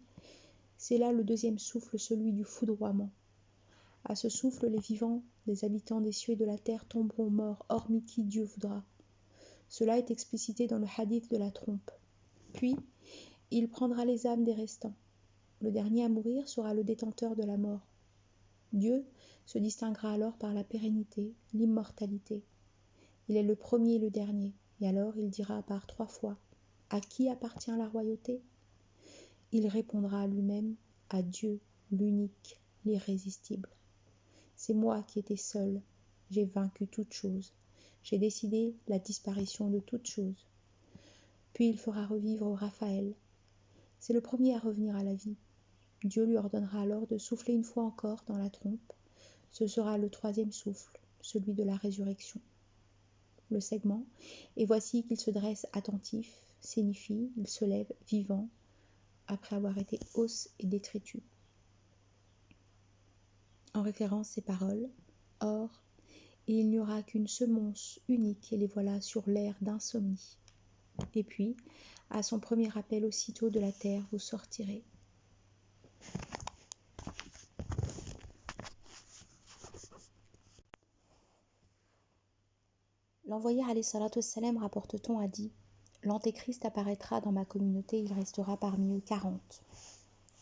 c'est là le deuxième souffle, celui du foudroiement. À ce souffle, les vivants des habitants des cieux et de la terre tomberont morts, hormis qui Dieu voudra. Cela est explicité dans le hadith de la trompe. Puis, il prendra les âmes des restants. Le dernier à mourir sera le détenteur de la mort. Dieu se distinguera alors par la pérennité, l'immortalité. Il est le premier et le dernier, et alors il dira par 3 fois « À qui appartient la royauté ?» Il répondra à lui-même « À Dieu, l'unique, l'irrésistible. C'est moi qui étais seul, j'ai vaincu toute chose, j'ai décidé la disparition de toute chose. » Puis il fera revivre Raphaël. C'est le premier à revenir à la vie. Dieu lui ordonnera alors de souffler une fois encore dans la trompe. Ce sera le 3e souffle, celui de la résurrection. Le segment, et voici qu'il se dresse attentif, signifie, il se lève vivant, après avoir été os et détritus. En référence ces paroles, or, il n'y aura qu'une semence unique et les voilà sur l'air d'insomnie. Et puis, à son premier appel aussitôt de la terre, vous sortirez. L'envoyé alayhi salatu wassalam, rapporte-t-on, a dit « L'antéchrist apparaîtra dans ma communauté, il restera parmi eux 40. »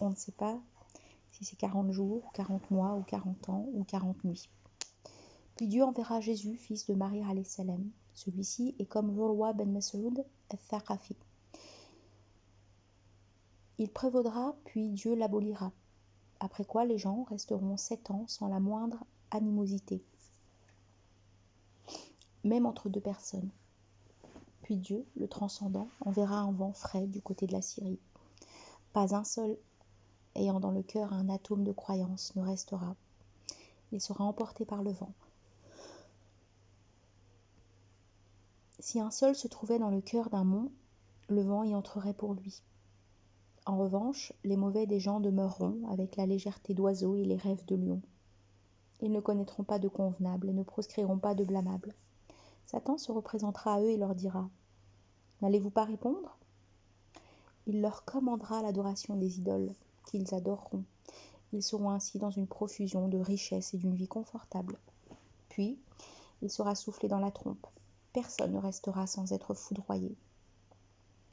On ne sait pas si c'est 40 jours, 40 mois, ou 40 ans, ou 40 nuits. Puis Dieu enverra Jésus, fils de Marie alayhi salam. Celui-ci est comme Urwa ben Mas'ud al-Thaqafi. Il prévaudra, puis Dieu l'abolira. Après quoi les gens resteront 7 ans sans la moindre animosité, même entre 2 personnes. Puis Dieu, le transcendant, enverra un vent frais du côté de la Syrie. Pas un seul ayant dans le cœur un atome de croyance ne restera. Il sera emporté par le vent. Si un seul se trouvait dans le cœur d'un mont, le vent y entrerait pour lui. En revanche, les mauvais des gens demeureront avec la légèreté d'oiseaux et les rêves de lions. Ils ne connaîtront pas de convenable et ne proscriront pas de blâmable. Satan se représentera à eux et leur dira « N'allez-vous pas répondre ?» Il leur commandera l'adoration des idoles qu'ils adoreront Ils seront ainsi dans une profusion de richesses et d'une vie confortable. Puis, il sera soufflé dans la trompe. Personne ne restera sans être foudroyé.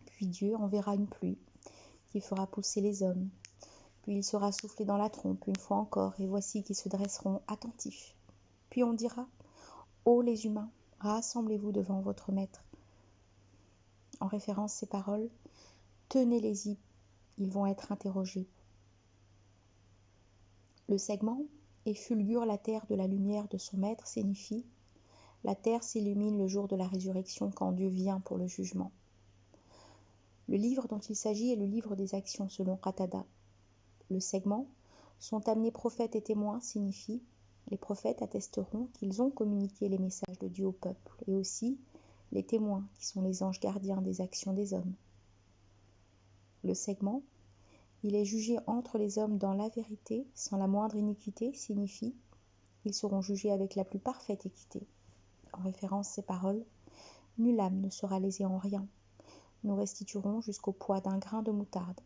Puis Dieu enverra une pluie qui fera pousser les hommes. Puis il sera soufflé dans la trompe une fois encore, et voici qu'ils se dresseront attentifs. Puis on dira, ô les humains, rassemblez-vous devant votre maître. En référence ces paroles, tenez-les-y, ils vont être interrogés. Le segment et fulgure la terre de la lumière de son maître signifie la terre s'illumine le jour de la résurrection quand Dieu vient pour le jugement. Le livre dont il s'agit est le livre des actions selon Qatada. Le segment sont amenés prophètes et témoins signifie les prophètes attesteront qu'ils ont communiqué les messages de Dieu au peuple, et aussi les témoins qui sont les anges gardiens des actions des hommes. Le segment, il est jugé entre les hommes dans la vérité, sans la moindre iniquité, signifie ils seront jugés avec la plus parfaite équité. En référence ces paroles, nulle âme ne sera lésée en rien. Nous restituerons jusqu'au poids d'un grain de moutarde,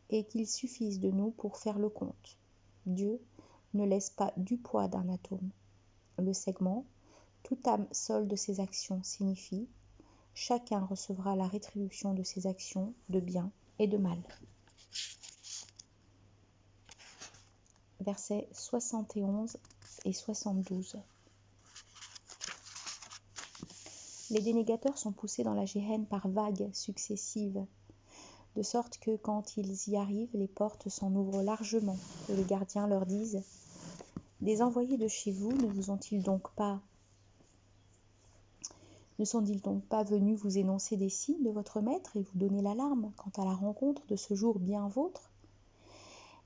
et qu'il suffise de nous pour faire le compte. Dieu ne laisse pas du poids d'un atome. Le segment, toute âme solde ses actions signifie chacun recevra la rétribution de ses actions de bien et de mal. Versets 71 et 72. Les dénégateurs sont poussés dans la géhenne par vagues successives, de sorte que quand ils y arrivent, les portes s'en ouvrent largement, et les gardiens leur disent « Des envoyés de chez vous ne sont-ils donc pas venus vous énoncer des signes de votre maître et vous donner l'alarme quant à la rencontre de ce jour bien vôtre ?»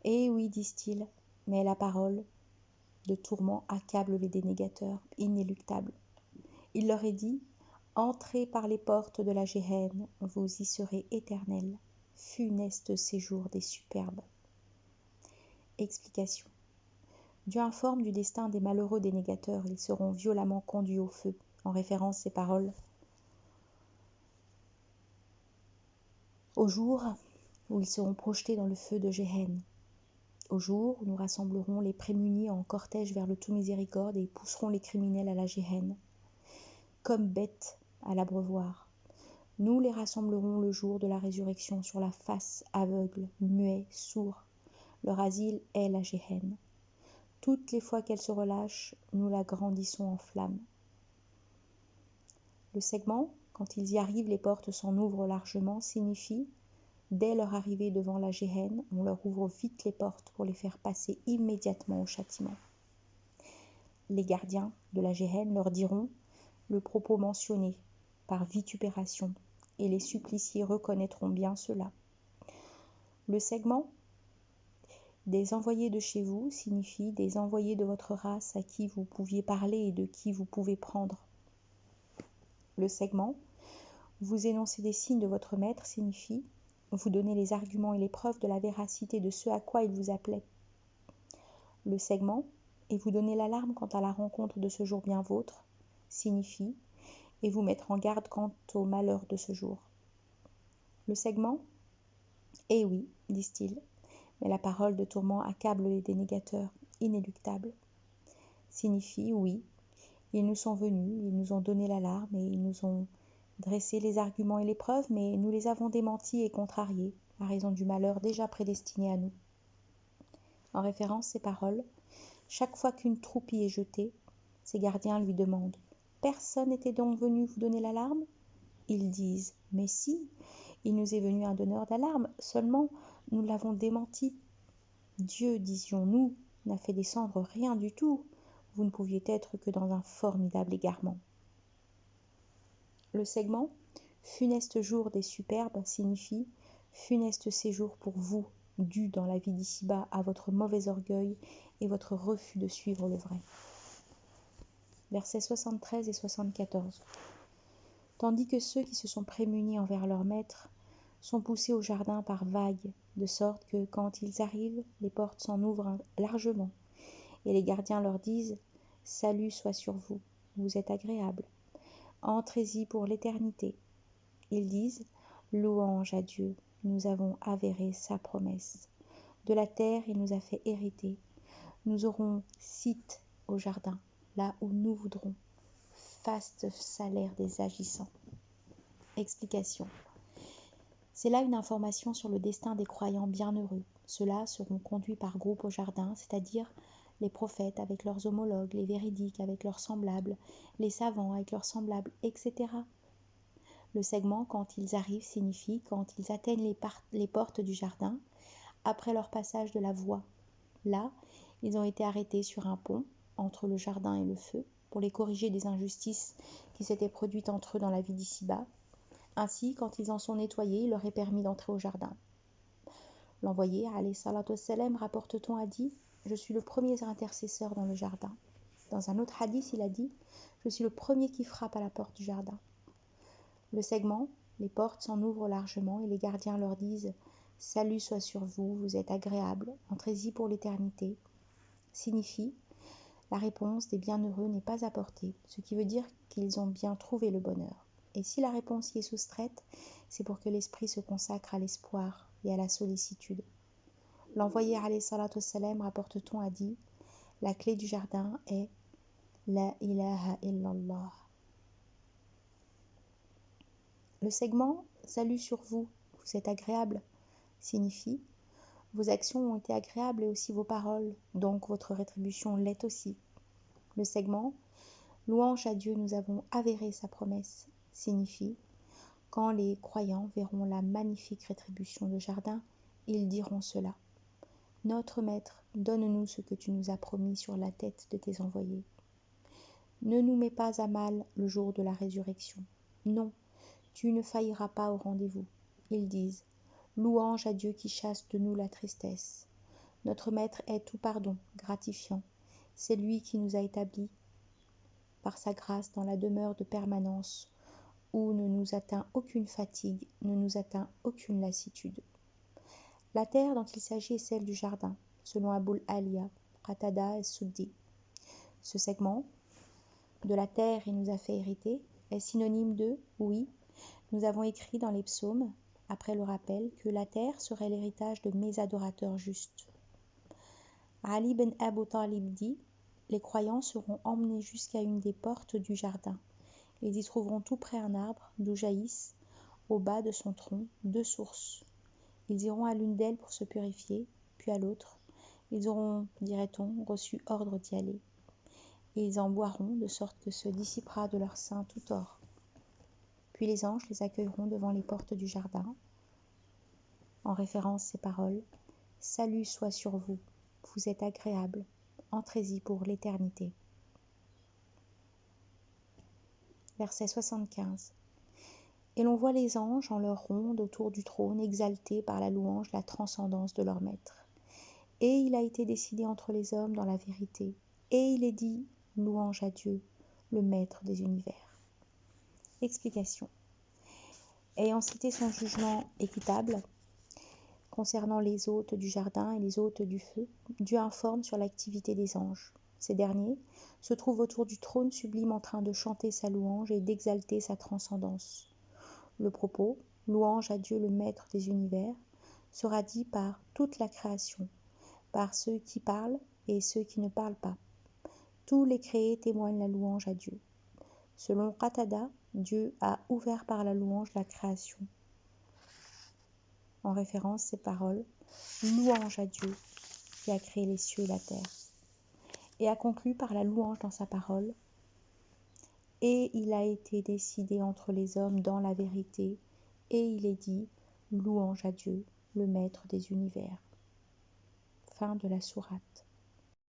Eh oui, disent-ils, mais la parole de tourment accable les dénégateurs, inéluctable. Il leur est dit « Entrez par les portes de la géhenne, vous y serez éternels. Funeste séjour des superbes. » Explication. Dieu informe du destin des malheureux dénégateurs. Ils seront violemment conduits au feu. En référence ces paroles. Au jour où ils seront projetés dans le feu de Géhenne. Au jour où nous rassemblerons les prémunis en cortège vers le tout miséricorde et pousserons les criminels à la Géhenne. Comme bêtes à l'abreuvoir. Nous les rassemblerons le jour de la résurrection sur la face aveugle, muet, sourd. Leur asile est la Géhenne. Toutes les fois qu'elle se relâche, nous la grandissons en flammes. Le segment, quand ils y arrivent, les portes s'en ouvrent largement, signifie, dès leur arrivée devant la Géhenne, on leur ouvre vite les portes pour les faire passer immédiatement au châtiment. Les gardiens de la Géhenne leur diront le propos mentionné par vitupération, et les suppliciés reconnaîtront bien cela. Le segment des envoyés de chez vous signifie des envoyés de votre race à qui vous pouviez parler et de qui vous pouvez prendre. Le segment, vous énoncez des signes de votre maître signifie vous donnez les arguments et les preuves de la véracité de ce à quoi il vous appelait. Le segment, et vous donnez l'alarme quant à la rencontre de ce jour bien vôtre, signifie et vous mettre en garde quant au malheur de ce jour. Le segment, eh oui, disent-ils, mais la parole de tourment accable les dénégateurs, inéluctable. Signifie oui, ils nous sont venus, ils nous ont donné l'alarme et ils nous ont dressé les arguments et les preuves, mais nous les avons démentis et contrariés, à raison du malheur déjà prédestiné à nous. En référence ces paroles, chaque fois qu'une troupie est jetée, ses gardiens lui demandent « Personne n'était donc venu vous donner l'alarme ?» Ils disent « Mais si, il nous est venu un donneur d'alarme, seulement nous l'avons démenti. Dieu, disions-nous, n'a fait descendre rien du tout. Vous ne pouviez être que dans un formidable égarement. » Le segment « Funeste jour des superbes » signifie « Funeste séjour pour vous, dû dans la vie d'ici-bas à votre mauvais orgueil et votre refus de suivre le vrai. » Versets 73 et 74. Tandis que ceux qui se sont prémunis envers leur maître sont poussés au jardin par vagues, de sorte que, quand ils arrivent, les portes s'en ouvrent largement, et les gardiens leur disent « Salut soit sur vous, vous êtes agréables, entrez-y pour l'éternité. » Ils disent « Louange à Dieu, nous avons avéré sa promesse. De la terre, il nous a fait hériter. Nous aurons site au jardin, là où nous voudrons. Faste salaire des agissants. Explication. C'est là une information sur le destin des croyants bienheureux. Ceux-là seront conduits par groupe au jardin, c'est-à-dire les prophètes avec leurs homologues, les véridiques avec leurs semblables, les savants avec leurs semblables, etc. Le segment, quand ils arrivent, signifie quand ils atteignent les portes du jardin, après leur passage de la voie. Là, ils ont été arrêtés sur un pont entre le jardin et le feu pour les corriger des injustices qui s'étaient produites entre eux dans la vie d'ici-bas. Ainsi, quand ils en sont nettoyés, il leur est permis d'entrer au jardin. L'envoyé, alayhi salatu wassalam, rapporte-t-on, a dit « Je suis le premier intercesseur dans le jardin ». Dans un autre hadith, il a dit « Je suis le premier qui frappe à la porte du jardin ». Le segment, les portes s'en ouvrent largement et les gardiens leur disent « Salut soit sur vous, vous êtes agréables, entrez-y pour l'éternité », signifie « La réponse des bienheureux n'est pas apportée », ce qui veut dire qu'ils ont bien trouvé le bonheur. Et si la réponse y est soustraite, c'est pour que l'esprit se consacre à l'espoir et à la sollicitude. L'envoyé alayhi salatu wassalam, rapporte-t-on, a dit « La clé du jardin est La ilaha illallah ». Le segment « Salut sur vous, vous êtes agréable » signifie « Vos actions ont été agréables et aussi vos paroles, donc votre rétribution l'est aussi ». Le segment « Louange à Dieu, nous avons avéré sa promesse » signifie « Quand les croyants verront la magnifique rétribution de jardin, ils diront cela. Notre Maître, donne-nous ce que tu nous as promis sur la tête de tes envoyés. Ne nous mets pas à mal le jour de la résurrection. Non, tu ne failliras pas au rendez-vous. » Ils disent « Louange à Dieu qui chasse de nous la tristesse. Notre Maître est tout pardon, gratifiant. C'est lui qui nous a établis par sa grâce dans la demeure de permanence, où ne nous atteint aucune fatigue, ne nous atteint aucune lassitude. » La terre dont il s'agit est celle du jardin, selon Abul Aliya, Qatada et Suddi. Ce segment, de la terre il nous a fait hériter, est synonyme de oui. Nous avons écrit dans les psaumes, après le rappel, que la terre serait l'héritage de mes adorateurs justes. Ali ben Abu Talib dit, les croyants seront emmenés jusqu'à une des portes du jardin. Ils y trouveront tout près un arbre d'où jaillissent, au bas de son tronc, 2 sources. Ils iront à l'une d'elles pour se purifier, puis à l'autre. Ils auront, dirait-on, reçu ordre d'y aller. Et ils en boiront, de sorte que se dissipera de leur sein tout tort. Puis les anges les accueilleront devant les portes du jardin. En référence ces paroles, « Salut soit sur vous, vous êtes agréables, entrez-y pour l'éternité. » Verset 75. Et l'on voit les anges en leur ronde autour du trône, exaltés par la louange, la transcendance de leur maître. Et il a été décidé entre les hommes dans la vérité. Et il est dit, louange à Dieu, le maître des univers. Explication. Ayant cité son jugement équitable concernant les hôtes du jardin et les hôtes du feu, Dieu informe sur l'activité des anges. Ces derniers se trouvent autour du trône sublime en train de chanter sa louange et d'exalter sa transcendance. Le propos, louange à Dieu le maître des univers, sera dit par toute la création, par ceux qui parlent et ceux qui ne parlent pas. Tous les créés témoignent la louange à Dieu. Selon Qatada, Dieu a ouvert par la louange la création. En référence ces paroles, louange à Dieu qui a créé les cieux et la terre. Et a conclu par la louange dans sa parole, et il a été décidé entre les hommes dans la vérité, et il est dit, louange à Dieu, le maître des univers. Fin de la sourate.